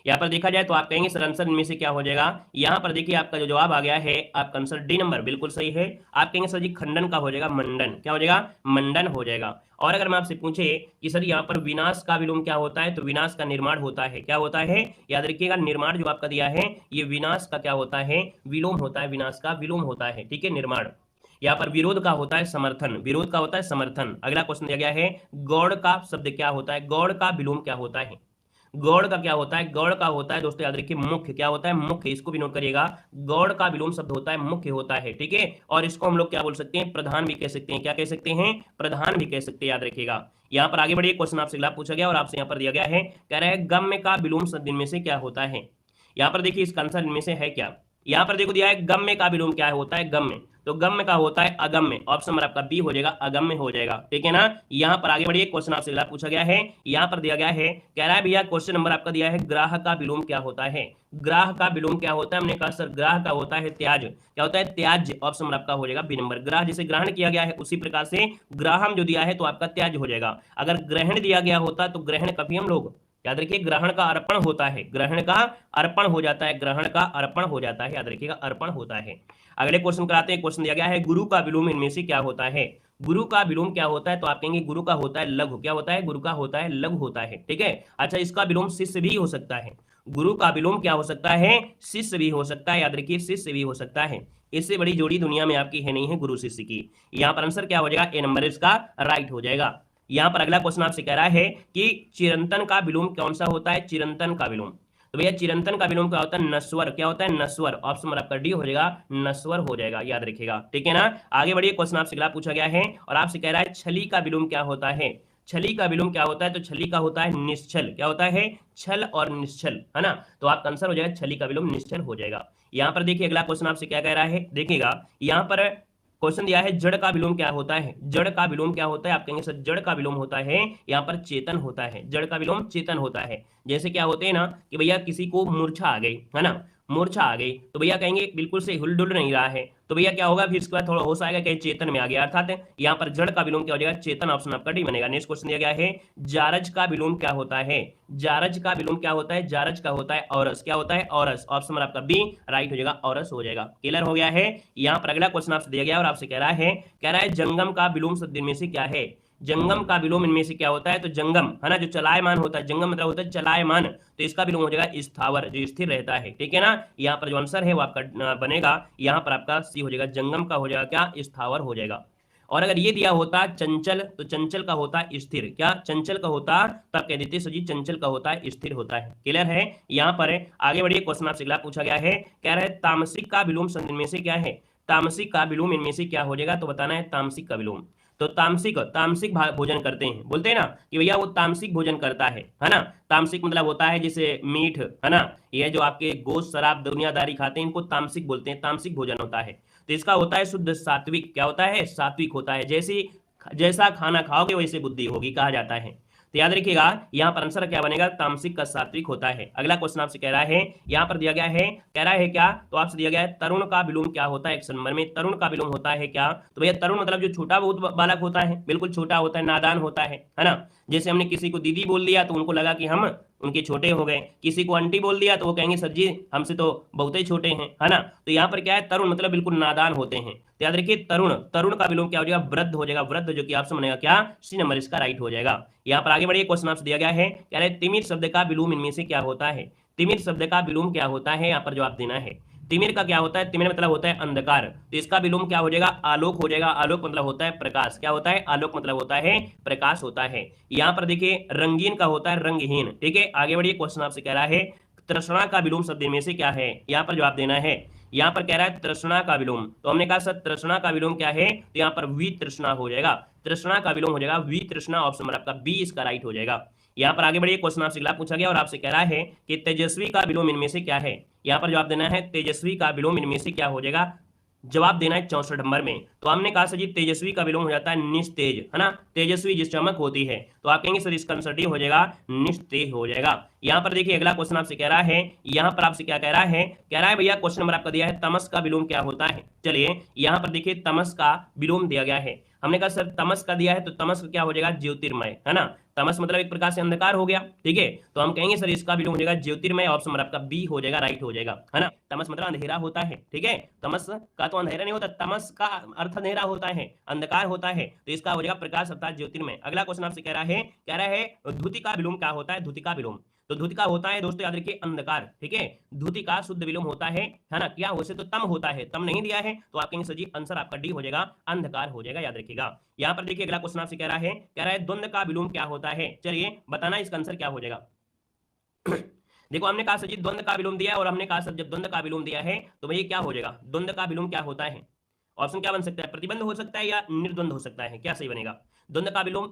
यहाँ पर देखा जाए तो आप कहेंगे सर आंसर इनमें से क्या हो जाएगा। यहाँ पर देखिए आपका जो जवाब आ गया है, आपका आंसर डी नंबर बिल्कुल सही है। आप कहेंगे सर जी खंडन का हो जाएगा मंडन, क्या हो जाएगा, मंडन हो जाएगा। और अगर मैं आपसे पूछे कि सर यहाँ पर विनाश का विलोम क्या होता है, तो विनाश का निर्माण होता है, क्या होता है, याद रखिएगा निर्माण जो आपका दिया है ये विनाश का क्या होता है, विलोम होता है, विनाश का विलोम होता है, ठीक है, निर्माण। यहाँ पर विरोध का होता है समर्थन, विरोध का होता है समर्थन। अगला क्वेश्चन दिया गया है गौड़ का शब्द क्या होता है, गौड़ का विलोम क्या होता है, गौड़ का क्या होता है, गौड़ का होता है दोस्तों याद रखिए मुख्य, क्या होता है, मुख्य, इसको भी नोट करिएगा। गौड़ का विलोम शब्द होता है मुख्य होता है, ठीक है। और इसको हम लोग क्या बोल सकते हैं, प्रधान भी कह सकते हैं, क्या कह सकते हैं, प्रधान भी कह सकते हैं, याद रखिएगा। यहाँ पर आगे बढ़िए, क्वेश्चन आपसे अगला पूछा गया और आपसे यहाँ पर दिया गया है, कह रहा है गम्य का विलोम शब्द इनमें से क्या होता है। यहाँ पर देखिए इसका आंसर इनमें से है क्या, यहाँ पर देखो दिया है गम्य का विलोम क्या होता है, गम्य, तो गम्य का होता है अगम्य, ऑप्शन नंबर आपका बी हो जाएगा, अगम्य हो जाएगा, ठीक है ना। यहाँ पर आगे बढ़िए, क्वेश्चन आपसे अगला पूछा गया है, यहाँ पर दिया गया है, कह रहा है भैया क्वेश्चन नंबर आपका दिया है ग्राह का विलोम क्या होता है, ग्राह का विलोम क्या होता है, हमने कहा सर ग्राह का होता है त्याज, क्या होता है, त्याज, ऑप्शन नंबर आपका हो जाएगा बी नंबर। ग्राह जैसे ग्रहण किया गया है उसी प्रकार से ग्राहम जो दिया है तो आपका त्याज हो जाएगा। अगर ग्रहण दिया गया होता तो ग्रहण कभी हम लोग, याद रखिए ग्रहण का अर्पण होता है, ग्रहण का अर्पण हो जाता है, ग्रहण का अर्पण हो जाता है, याद रखिएगा अर्पण होता है। अगले क्वेश्चन कराते हैं, क्वेश्चन दिया गया है गुरु का विलोम इनमें से क्या होता है, गुरु का विलोम क्या होता है, तो आप कहेंगे गुरु का होता है लघु, क्या होता है, गुरु का होता है लघु होता है, ठीक है। अच्छा इसका विलोम शिष्य भी हो सकता है, गुरु का विलोम क्या हो सकता है, शिष्य भी हो सकता है, याद रखिए शिष्य भी हो सकता है। इससे बड़ी जोड़ी दुनिया में आपकी है नहीं है गुरु शिष्य की। यहाँ पर आंसर क्या हो जाएगा, ए नंबर इसका राइट हो जाएगा। यहाँ पर अगला क्वेश्चन आपसे कह रहा है कि चिरंतन का विलोम कौन सा होता है, चिरंतन का विलोम, तो भैया चिरंतन का विलोम क्या होता है, नस्वर, क्या होता है, नस्वर, ऑप्शन नंबर आपका डी हो जाएगा, नस्वर हो जाएगा, याद रखिएगा, ठीक है ना। आगे बढ़िए, क्वेश्चन आपसे अगला पूछा गया है और आपसे कह रहा है छली का विलोम क्या होता है, छली का विलोम क्या होता है, तो छली का होता है निश्चल, क्या होता है, छल और निश्चल, है ना। तो आपका आंसर हो जाएगा छली का विलोम निश्चल हो जाएगा। यहाँ पर देखिए अगला क्वेश्चन आपसे क्या कह रहा है, देखिएगा यहाँ पर क्वेश्चन दिया है जड़ का विलोम क्या होता है, जड़ का विलोम क्या होता है, आप कहेंगे सर जड़ का विलोम होता है यहाँ पर चेतन होता है, जड़ का विलोम चेतन होता है। जैसे क्या होते हैं ना कि भैया किसी को मूर्छा आ गई, है ना, मूर्छा आ गई तो भैया कहेंगे बिल्कुल से हिलडुल नहीं रहा है, तो भैया क्या होगा, फिर इसके बाद थोड़ा होश आएगा कहीं चेतन में आ गया, अर्थात यहाँ पर जड़ का विलोम क्या हो जाएगा, चेतन, ऑप्शन आपका डी बनेगा। नेक्स्ट क्वेश्चन दिया गया है जारज का विलोम क्या होता है, जारज का विलोम क्या होता है, जारज का होता है औरस, क्या होता है, औरस, ऑप्शन आपका बी राइट हो जाएगा, औरस हो जाएगा, क्लियर हो गया है। यहाँ पर अगला क्वेश्चन आपसे दिया गया और आपसे कह रहा है जंगम का विलोम शब्द में से क्या है, जंगम का विलोम इनमें से क्या होता है, तो जंगम है ना जो चलायमान होता है, जंगम मतलब होता है चलायमान, तो इसका विलोम हो जाएगा स्थावर, जो स्थिर रहता है, ठीक है ना। यहाँ पर जो आंसर है वो आपका बनेगा, यहाँ पर आपका सी हो जाएगा, जंगम का हो जाएगा क्या, स्थावर हो जाएगा। और अगर ये दिया होता चंचल, तो चंचल का होता है स्थिर, क्या चंचल का होता, तब कह देते सजी चंचल का होता है स्थिर होता है, क्लियर है। यहाँ पर आगे बढ़िए, क्वेश्चन आपसे अगला पूछा गया है, कह रहा है तामसिक का विलोम शब्द इनमें से क्या है, तामसिक का विलोम इनमें से क्या हो जाएगा, तो बताना है तामसिक का विलोम। तो तामसिक, तामसिक भोजन करते हैं, बोलते हैं ना कि भैया वो तामसिक भोजन करता है ना। तामसिक मतलब होता है जैसे मीठ, है ना, ये जो आपके गोश्त शराब दुनियादारी खाते हैं इनको तामसिक बोलते हैं, तामसिक भोजन होता है। तो इसका होता है शुद्ध सात्विक, क्या होता है, सात्विक होता है, जैसा खाना खाओगे वैसे बुद्धि होगी कहा जाता है। तो याद रखिएगा यहाँ पर आंसर क्या बनेगा, तामसिक का सात्विक होता है। अगला क्वेश्चन आपसे कह रहा है, यहाँ पर दिया गया है, कह रहा है क्या, तो आपसे दिया गया है तरुण का विलोम क्या होता है, एक नंबर में तरुण का विलोम होता है क्या, तो भैया तरुण मतलब जो छोटा बहुत बालक होता है, बिल्कुल छोटा होता है, नादान होता है ना। जैसे हमने किसी को दीदी बोल दिया तो उनको लगा कि हम उनके छोटे हो गए, किसी को आंटी बोल दिया तो वो कहेंगे सर जी हमसे तो बहुत ही छोटे हैं, है ना। तो यहाँ पर क्या है, तरुण मतलब बिल्कुल नादान होते हैं। तो याद रखिए तरुण, तरुण का विलोम क्या हो जाएगा, वृद्ध हो जाएगा, वृद्ध, जो कि आपसे बनेगा क्या, सी नंबर इसका राइट हो जाएगा। यहाँ पर आगे बढ़िए, क्वेश्चन आपसे दिया गया है, कह रहे तिमिर शब्द का विलोम इनमें से क्या होता है, तिमिर शब्द का विलोम क्या होता है, यहाँ पर जवाब देना है। तिमिर का क्या होता है, तिमिर मतलब होता है अंधकार, तो इसका विलोम क्या हो जाएगा, आलोक हो जाएगा। आलोक मतलब होता है प्रकाश, क्या होता है, आलोक मतलब होता है प्रकाश होता है। यहाँ पर देखिए रंगीन का होता है रंगहीन, ठीक है। आगे बढ़िए, क्वेश्चन आपसे कह रहा है तृष्णा का विलोम शब्द में से क्या है, यहाँ पर जवाब देना है। यहाँ पर कह रहा है तृष्णा का विलोम, तो हमने कहा सर तृष्णा का विलोम क्या है, तो यहाँ पर वी तृष्णा हो जाएगा, तृष्णा का विलोम हो जाएगा वी तृष्णा, ऑप्शन आपका बी इसका राइट हो जाएगा। यहाँ पर आगे बढ़िए, क्वेश्चन आपसे अगला पूछा गया और आपसे कह रहा है कि तेजस्वी का विलोम इनमें से क्या है, यहाँ पर जवाब देना है तेजस्वी का विलोम इनमें से क्या हो जाएगा, जवाब देना है 64 नंबर में। तो हमने कहा सर जी तेजस्वी का विलोम हो जाता है निस्तेज, है ना, तेजस्वी जिस चमक होती है, तो आप कहेंगे सर इसका आंसर डी हो जाएगा, निस्तेज हो जाएगा। यहाँ पर देखिए अगला क्वेश्चन आपसे कह रहा है, यहाँ पर आपसे क्या कह रहा है भैया क्वेश्चन नंबर आपका दिया है तमस का विलोम क्या होता है। चलिए यहाँ पर देखिए तमस का विलोम दिया गया है, हमने कहा सर तमस का दिया है तो तमस का क्या हो जाएगा, ज्योतिर्मय, है ना, तमस मतलब एक प्रकार से अंधकार हो गया, ठीक है। तो हम कहेंगे सर इसका विलोम हो जाएगा ज्योतिर्मय, ऑप्शन नंबर आपका बी हो जाएगा, राइट हो जाएगा, है ना। तमस मतलब अंधेरा होता है, ठीक है। तमस का तो अंधेरा नहीं होता, तमस का अर्थ अंधेरा होता है, अंधकार होता है, तो इसका हो जाएगा प्रकाश अर्थात ज्योतिर्मय। अगला क्वेश्चन आपसे कह रहा है धुति का विलोम क्या होता है, धुति का विलोम। तो धुति का होता है दोस्तों याद रखिए अंधकार, ठीक है। धुति का शुद्ध विलोम होता है ना, क्या वैसे तो तम होता है, तम नहीं दिया है तो आप कहेंगे सर जी आंसर आपका डी हो जाएगा, अंधकार हो जाएगा, याद रखिएगा। यहाँ पर देखिए अगला क्वेश्चन आपसे कह रहा है द्वंद्व का विलोम क्या होता है। चलिए बताना इसका आंसर क्या हो जाएगा। देखो हमने कहा सर जी द्वंद्व का विलोम दिया है, और हमने कहा सर जब द्वंद्व का विलोम दिया है तो भैया क्या हो जाएगा, द्वंद्व का विलोम क्या होता है। ऑप्शन क्या बन सकता है, प्रतिबंध हो सकता है या निर्द्वंद हो सकता है, क्या सही बनेगा। द्वंद्व का विलोम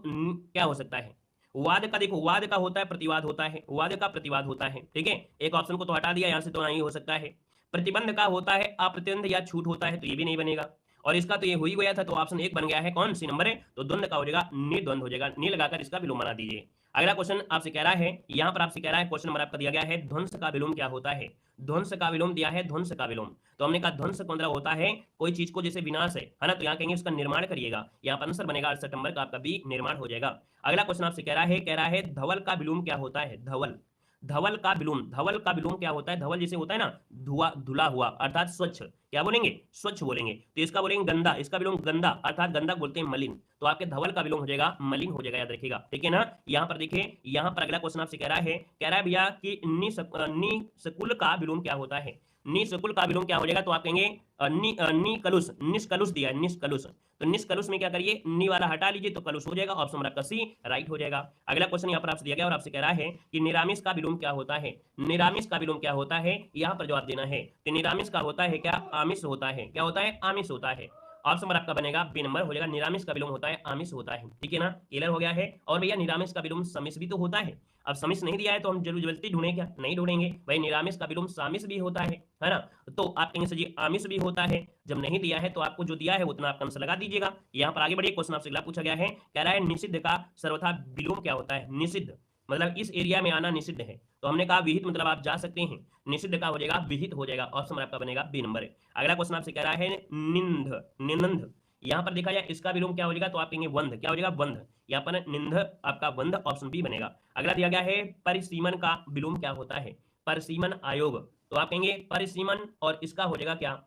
क्या हो सकता है। वाद का देखो, वाद का होता है प्रतिवाद होता है, वाद का प्रतिवाद होता है, ठीक है। एक ऑप्शन को तो हटा दिया, यहां से तो नहीं हो सकता है। प्रतिबंध का होता है अप्रतिबंध या छूट होता है, तो ये भी नहीं बनेगा। और इसका तो ये हो ही गया था, तो ऑप्शन एक बन गया है, कौन सी नंबर है, तो द्वंद्व का हो जाएगा निर्द्वंद हो जाएगा, नी लगाकर इसका विलोम बना दीजिए। अगला क्वेश्चन आपसे कह रहा है, यहाँ पर आपसे कह रहा है क्वेश्चन नंबर आपका दिया गया है ध्वंस का विलोम क्या होता है। ध्वंस का विलोम दिया है, ध्वंस का विलोम। तो हमने कहा ध्वंस का मतलब होता है कोई चीज को जैसे विनाश है ना, तो यहाँ कहेंगे उसका निर्माण करिएगा, यहाँ पर आंसर बनेगा 68 नंबर का आपका बी, निर्माण हो जाएगा। अगला क्वेश्चन आपसे कह रहा है धवल का विलोम क्या होता है, धवल। धवल का विलोम, धवल का विलोम क्या होता है, धवल जैसे होता है ना धुआ, धुला हुआ अर्थात स्वच्छ, क्या बोलेंगे, स्वच्छ बोलेंगे। तो इसका बोलेंगे गंदा, इसका विलोम गंदा अर्थात गंदा बोलते हैं मलिन, तो आपके धवल का विलोम हो जाएगा मलिन हो जाएगा, याद रखिएगा, ठीक है ना। यहाँ पर देखिए, यहाँ पर अगला क्वेश्चन आपसे कह रहा है भैया कि निस्कुल का विलोम क्या होता है। निस्कुल का विलोम क्या हो जाएगा, तो आप कहेंगे निकलुष, निष्कलुष दिया है, निष्कलुष। तो निष्कलुष में क्या करिए, नी वाला हटा लीजिए तो कलुष हो जाएगा, ऑप्शन नंबर आपका सी राइट हो जाएगा। अगला क्वेश्चन यहाँ पर आपसे दिया गया और आपसे कह रहा है कि निरामिष का विलोम क्या होता है। निरामिष का विलोम क्या होता है, यहाँ पर जवाब देना है। तो निरामिष का होता है क्या, आमिष होता है, क्या होता है, आमिष होता है। ऑप्शन नंबर आपका बनेगा बी नंबर हो जाएगा, निरामिष का विलोम होता है, आमिष होता है, ठीक है ना, क्लियर हो गया है। और भैया निरामिष का विलोम समिष भी तो होता है। अब समिष नहीं दिया है तो हम जरूर जबरदस्ती ढूंढें क्या, नहीं ढूंढेंगे भाई, निरामिष का विलोम सामिष भी होता है ना। तो आप कहेंगे सर जी आमिष भी होता है, जब नहीं दिया है तो आपको जो दिया है उतना आप आंसर लगा दीजिएगा। यहाँ पर आगे बढ़िए, क्वेश्चन आपसे अगला पूछा गया है, कह रहा है निषिद्ध का सर्वथा विलोम क्या होता है। निषिद्ध मतलब इस एरिया में आना निषिद्ध है, तो हमने कहा विहित मतलब आप जा सकते हैं, निषिद्ध का हो जाएगा विहित हो जाएगा, ऑप्शन आपका बनेगा बी नंबर। अगला क्वेश्चन आपसे कह रहा है निंद, निनंद, यहाँ पर देखा जाए इसका विलोम क्या हो जाएगा, तो आप कहेंगे वंध, क्या हो जाएगा वंध, यहाँ पर निंद आपका वंध, ऑप्शन बी बनेगा। अगला दिया गया है परिसीमन का विलोम क्या होता है, परिसीमन आयोग, तो आप कहेंगे परिसीमन और इसका हो जाएगा क्या,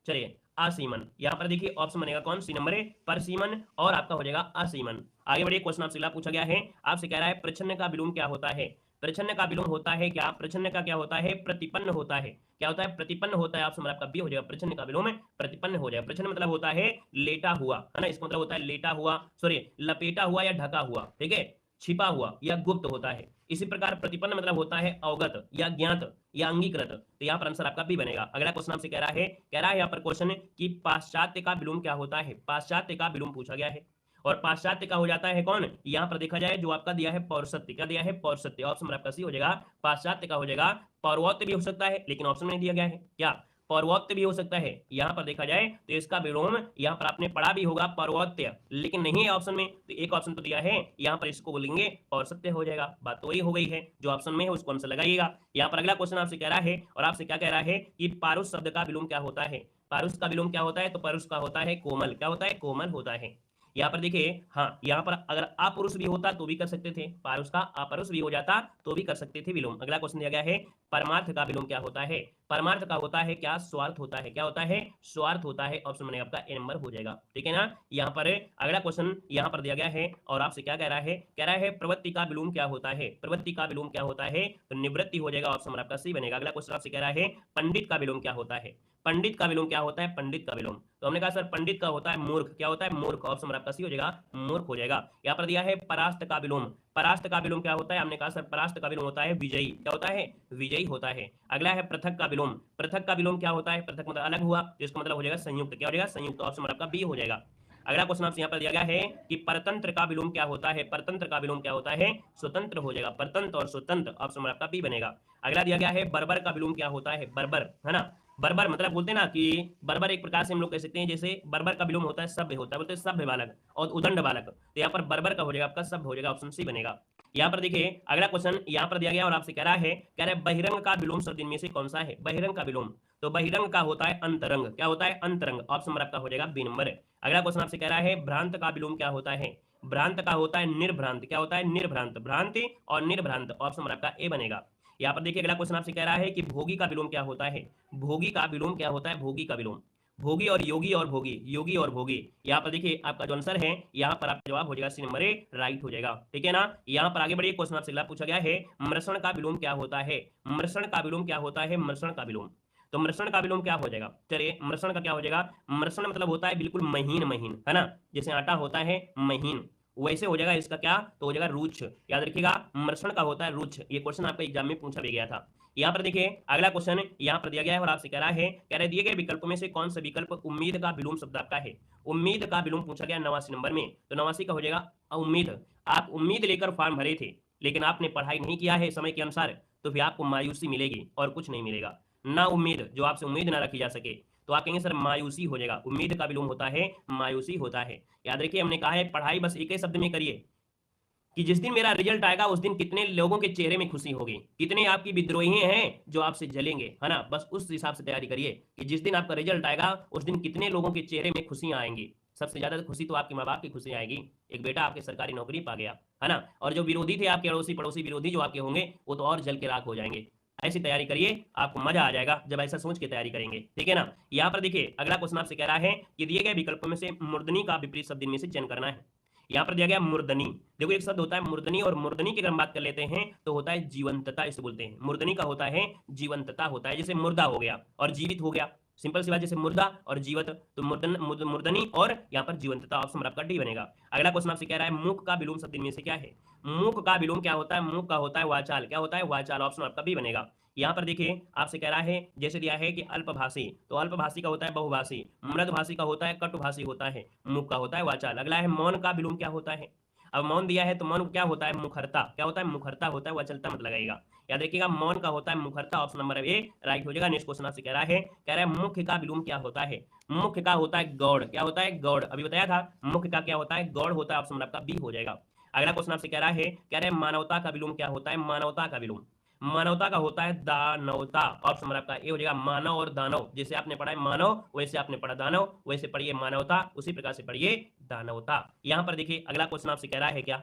चलिए असीमन, यहाँ पर देखिए ऑप्शन बनेगा कौन सी नंबर है, परसीमन और आपका हो जाएगा असीमन। आगे बढ़िए, क्वेश्चन आपसे अगला पूछा गया है, आपसे कह रहा है प्रच्छन्न का विलोम क्या होता है। प्रच्छन्न का विलोम होता है क्या, प्रच्छन्न का क्या होता है, प्रतिपन्न होता है, क्या होता है, प्रतिपन्न होता है, ऑप्शन आपका बी हो जाएगा, प्रच्छन्न का विलोम प्रतिपन्न हो जाएगा। प्रच्छन्न मतलब होता है लेटा हुआ, है ना, इसका मतलब होता है लेटा हुआ, सॉरी लपेटा हुआ या ढका हुआ, ठीक है, छिपा हुआ या गुप्त होता है। इसी प्रकार प्रतिपन्न मतलब होता है अवगत या ज्ञात या अंगीकृत, तो यहाँ पर आंसर आपका बी बनेगा। अगला क्वेश्चन आपसे कह रहा है यहाँ पर क्वेश्चन कि पाश्चात्य का विलोम क्या होता है, पाश्चात्य का विलोम पूछा गया है, और पाश्चात्य का हो जाता है कौन, यहाँ पर देखा जाए जो आपका दिया है पौरसत्य, क्या दिया है पौरसत्य, ऑप्शन आपका सी हो जाएगा, पाश्चात्य का हो जाएगा पौर्वत्य भी हो सकता है, लेकिन ऑप्शन में दिया गया है क्या, पौर्वत्य भी हो सकता है। यहाँ पर देखा जाए तो इसका विलोम यहाँ पर आपने पढ़ा भी होगा पौर्वत्य, लेकिन नहीं है ऑप्शन में, तो एक ऑप्शन तो दिया है, यहाँ पर इसको बोलेंगे पौरसत्य हो जाएगा। बात तो वही हो गई है, जो ऑप्शन में है उसको आंसर लगाइएगा। यहाँ पर अगला क्वेश्चन आपसे कह रहा है, और आपसे क्या कह रहा है कि पारुष शब्द का विलोम क्या होता है। पारुष का विलोम क्या होता है, तो पारुष का होता है कोमल, क्या होता है, कोमल होता है। यहाँ पर देखिए, हाँ यहाँ पर अगर अपुरुष भी होता तो भी कर सकते थे, पारुष का अपरुष भी हो जाता तो भी कर सकते थे विलोम। अगला क्वेश्चन दिया गया है, परमार्थ का विलोम क्या होता है। परमार्थ का होता है क्या, स्वार्थ होता है, क्या होता है, स्वार्थ होता है, ऑप्शन बनेगा आपका ए नंबर हो जाएगा, ठीक है ना। यहाँ पर अगला क्वेश्चन यहाँ पर दिया गया है, और आपसे क्या कह रहा है प्रवृत्ति का विलोम क्या होता है। प्रवृत्ति का विलोम क्या होता है, तो निवृत्ति हो जाएगा, ऑप्शन आपका सी बनेगा। अगला क्वेश्चन आपसे कह रहा है पंडित का विलोम क्या होता है। पंडित का विलोम क्या होता है, पंडित का विलोम, तो हमने कहा सर पंडित का होता है मूर्ख, क्या होता है मूर्ख, ऑप्शन आपका सी हो जाएगा, मूर्ख हो जाएगा। यहाँ पर दिया है परास्त का विलोम, परास्त का विलोम क्या होता है, हमने कहा सर परास्त का विलोम होता है विजयी, क्या होता है, विजयी होता है। अगला है पृथक का विलोम, पृथक का विलोम क्या होता है, पृथक मतलब अलग हुआ, जिसका मतलब हो जाएगा संयुक्त, क्या हो जाएगा, संयुक्त, ऑप्शन आपका बी हो जाएगा। अगला क्वेश्चन आपसे यहाँ पर दिया गया है कि परतंत्र का विलोम क्या होता है। परतंत्र का विलोम क्या होता है, स्वतंत्र हो जाएगा, परतंत्र और स्वतंत्र, ऑप्शन आपका बी बनेगा। अगला दिया गया है बर्बर का विलोम क्या होता है, बर्बर, है ना, बर्बर मतलब बोलते हैं ना कि बर्बर एक प्रकार से हम लोग कह सकते हैं, जैसे बर्बर का विलोम होता है सभ्य होता है, बोलते हैं सभ्य बालक और उदंड बालक, तो यहाँ पर बर्बर का हो जाएगा आपका सभ्य हो जाएगा, ऑप्शन सी बनेगा। यहाँ पर देखिए अगला क्वेश्चन यहाँ पर दिया गया और आपसे कह रहा है बहिरंग का विलोम शब्द इनमें से कौन सा है। बहिरंग का विलोम, तो बहिरंग का होता है अंतरंग, क्या होता है अंतरंग, ऑप्शन आपका हो जाएगा बी नंबर। अगला क्वेश्चन आपसे कह रहा है भ्रांत का विलोम क्या होता है। भ्रांत का होता है निर्भ्रांत, क्या होता है निर्भ्रांत, भ्रांति और निर्भ्रांत, ऑप्शन नंबर आपका ए बनेगा। यहाँ पर देखिए अगला क्वेश्चन आपसे कह रहा है कि भोगी का विलोम क्या होता है, भोगी का विलोम क्या होता है, भोगी का विलोम, भोगी और योगी और भोगी, योगी और भोगी। यहाँ पर देखिए आपका जो आंसर है, यहाँ पर आपका जवाब हो जाएगा सी नंबर ए, राइट हो जाएगा, ठीक है ना। यहाँ पर आगे बढ़िए, क्वेश्चन आपसे अगला पूछा गया है मृषण का विलोम क्या होता है, मृषण का विलोम क्या होता है, मृषण का विलोम। तो मृषण का विलोम क्या हो जाएगा, चलिए मृषण का क्या हो जाएगा, मृषण मतलब होता है बिल्कुल महीन महीन, है ना, जैसे आटा होता है महीन, वैसे हो जाएगा इसका क्या, तो हो जाएगा रुच्छ। याद रखिएगा मृषण का होता है रुच्छ। ये क्वेश्चन आपका एग्जाम में पूछा भी गया था। यहाँ पर देखिए अगला क्वेश्चन यहाँ पर दिया गया है और आपसे कह रहा है, कह रहे दिए गए विकल्पों में से कौन सा विकल्प उम्मीद का विलोम शब्द आपका है। उम्मीद का विलोम पूछा गया 89 नंबर में, तो 89 का हो जाएगा उम्मीद। आप उम्मीद लेकर फॉर्म भरे थे, लेकिन आपने पढ़ाई नहीं किया है समय के अनुसार, तो फिर आपको मायूसी मिलेगी और कुछ नहीं मिलेगा। ना उम्मीद, जो आपसे उम्मीद ना रखी जा सके, तो आप कहेंगे सर मायूसी हो जाएगा। उम्मीद का विलोम होता है मायूसी होता है। याद रखिए हमने कहा है पढ़ाई बस एक ही शब्द में करिए कि जिस दिन मेरा रिजल्ट आएगा उस दिन कितने लोगों के चेहरे में खुशी होगी, कितने आपकी विद्रोही हैं जो आपसे जलेंगे, है ना, बस उस हिसाब से तैयारी करिए कि जिस दिन आपका रिजल्ट आएगा उस दिन कितने लोगों के चेहरे में खुशियां आएंगी। सबसे ज्यादा खुशी तो आपके माँ बाप की खुशी आएगी, एक बेटा आपके सरकारी नौकरी पा गया, है ना, और जो विरोधी थे आपके अड़ोसी पड़ोसी विरोधी जो आपके होंगे वो तो और जल के राख हो जाएंगे। ऐसी तैयारी करिए, आपको मजा आ जाएगा जब ऐसा सोच के तैयारी करेंगे, ठीक है ना। यहाँ पर देखिए अगला क्वेश्चन आपसे कह रहा है कि दिए गए विकल्पों में से मूर्धनी का विपरीत शब्द इनमें से चयन करना है। यहाँ पर दिया गया मूर्धनी। देखो एक शब्द होता है मूर्धनी, और मूर्धनी की अगर हम बात कर लेते हैं तो होता है जीवंतता, इसे बोलते हैं। मूर्धनी का होता है जीवंतता होता है, जैसे मुर्दा हो गया और जीवित हो गया, सिंपल सी बात, जैसे मुर्दा और जीवित, तो मूर्धनी और यहाँ पर जीवंतता, ऑप्शन आपका डी बनेगा। अगला क्वेश्चन आपसे कह रहा है मुख का विलोम शब्द इनमें से क्या है। मुख का विलोम क्या होता है, मुख का होता है वाचाल, क्या होता है वाचाल, ऑप्शन आपका बी बनेगा। यहाँ पर देखिए आपसे कह रहा है, जैसे दिया है कि अल्पभाषी, तो अल्पभाषी का होता है बहुभाषी, मृदभाषी का होता है कटुभाषी होता है, मुख का होता है वाचाल। अगला है मौन का विलोम क्या होता है। अब मौन दिया है तो मौन क्या होता है मुखरता, क्या होता है मुखरता होता है, वचलता मत लगाएगा। याद रखिएगा मौन का होता है मुखरता, ऑप्शन नंबर ए राइट हो जाएगा। नेक्स्ट क्वेश्चन आपसे कह रहा है मुख्य का विलोम क्या होता है। मुख्य का होता है गौड़, क्या होता है गौड़, अभी बताया था। मुख्य का क्या होता है गौड़ होता है, ऑप्शन नंबर आपका बी हो जाएगा। अगला क्वेश्चन आपसे कह रहा है मानवता का विलोम क्या होता है। मानवता का विलोम, मानवता का होता है दानवता, ऑप्शन नंबर आपका ए हो जाएगा। मानव और दानव, जैसे आपने पढ़ा है मानव वैसे आपने पढ़ा दानव, वैसे पढ़िए मानवता, उसी प्रकार से पढ़िए दानवता। यहां पर देखिए अगला क्वेश्चन आपसे कह रहा है क्या,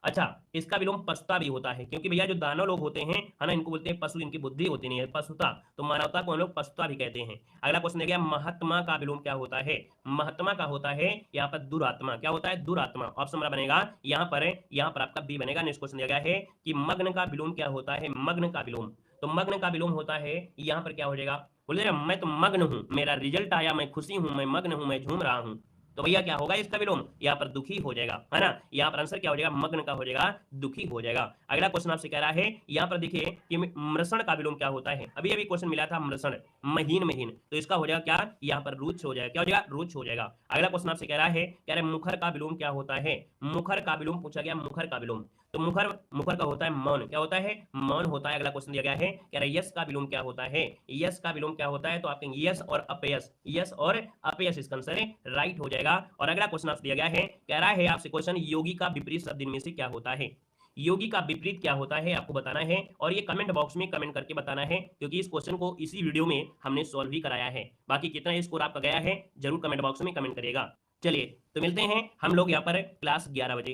अच्छा इसका विलोम पशुता भी होता है, क्योंकि भैया जो दानव लोग होते हैं, है ना, इनको बोलते हैं पशु, इनकी बुद्धि होती नहीं है, पशुता, तो मानवता को हम लोग पशुता भी कहते हैं। अगला क्वेश्चन है महात्मा का विलोम क्या होता है। महात्मा का होता है यहाँ पर दुरात्मा, क्या होता है दुरात्मा, ऑप्शन नंबर बनेगा यहाँ पर आपका बी बनेगा। नेक्स्ट क्वेश्चन दिया गया है कि मग्न का विलोम क्या होता है। मग्न का विलोम, तो मग्न का विलोम होता है यहाँ पर क्या हो जाएगा, बोले मैं तो मग्न हूं, मेरा रिजल्ट आया, मैं खुशी हूं, मैं मग्न हूं, मैं झूम रहा हूं, तो भैया क्या होगा इसका विलोम, यहाँ पर दुखी हो जाएगा, है ना। यहाँ पर आंसर क्या हो जाएगा, मग्न का हो जाएगा दुखी हो जाएगा। अगला क्वेश्चन आपसे कह रहा है, यहाँ पर देखिए कि मृषण का विलोम क्या होता है। अभी अभी क्वेश्चन मिला था मृषण, महीन महीन, तो इसका हो जाएगा क्या, यहाँ पर रुच्छ हो जाएगा, क्या हो जाएगा रुच्छ हो जाएगा। अगला क्वेश्चन आपसे कह रहा है, कह रहे मुखर का विलोम क्या होता है। मुखर का विलोम पूछा गया, मुखर का विलोम, तो मुखर मुखर का होता है मौन, क्या होता है मौन होता है। अगला क्वेश्चन दिया गया है, कह रहे यश का विलोम क्या होता है। यश का विलोम क्या होता है, तो आप कहेंगे यश और अपयश, यश और अपयश इसका आंसर राइट हो जाएगा। और अगला क्वेश्चन आपसे दिया गया है, कह रहा है आपसे क्वेश्चन योगी का विपरीत शब्द इनमें से क्या होता है। योगी का विपरीत क्या होता है आपको बताना है, और ये कमेंट बॉक्स में कमेंट करके बताना है, क्योंकि इस क्वेश्चन को इसी वीडियो में हमने सॉल्व भी कराया है। बाकी कितना स्कोर आपका गया है जरूर कमेंट बॉक्स में कमेंट करिएगा। चलिए तो मिलते हैं हम लोग यहाँ पर क्लास 11 बजे।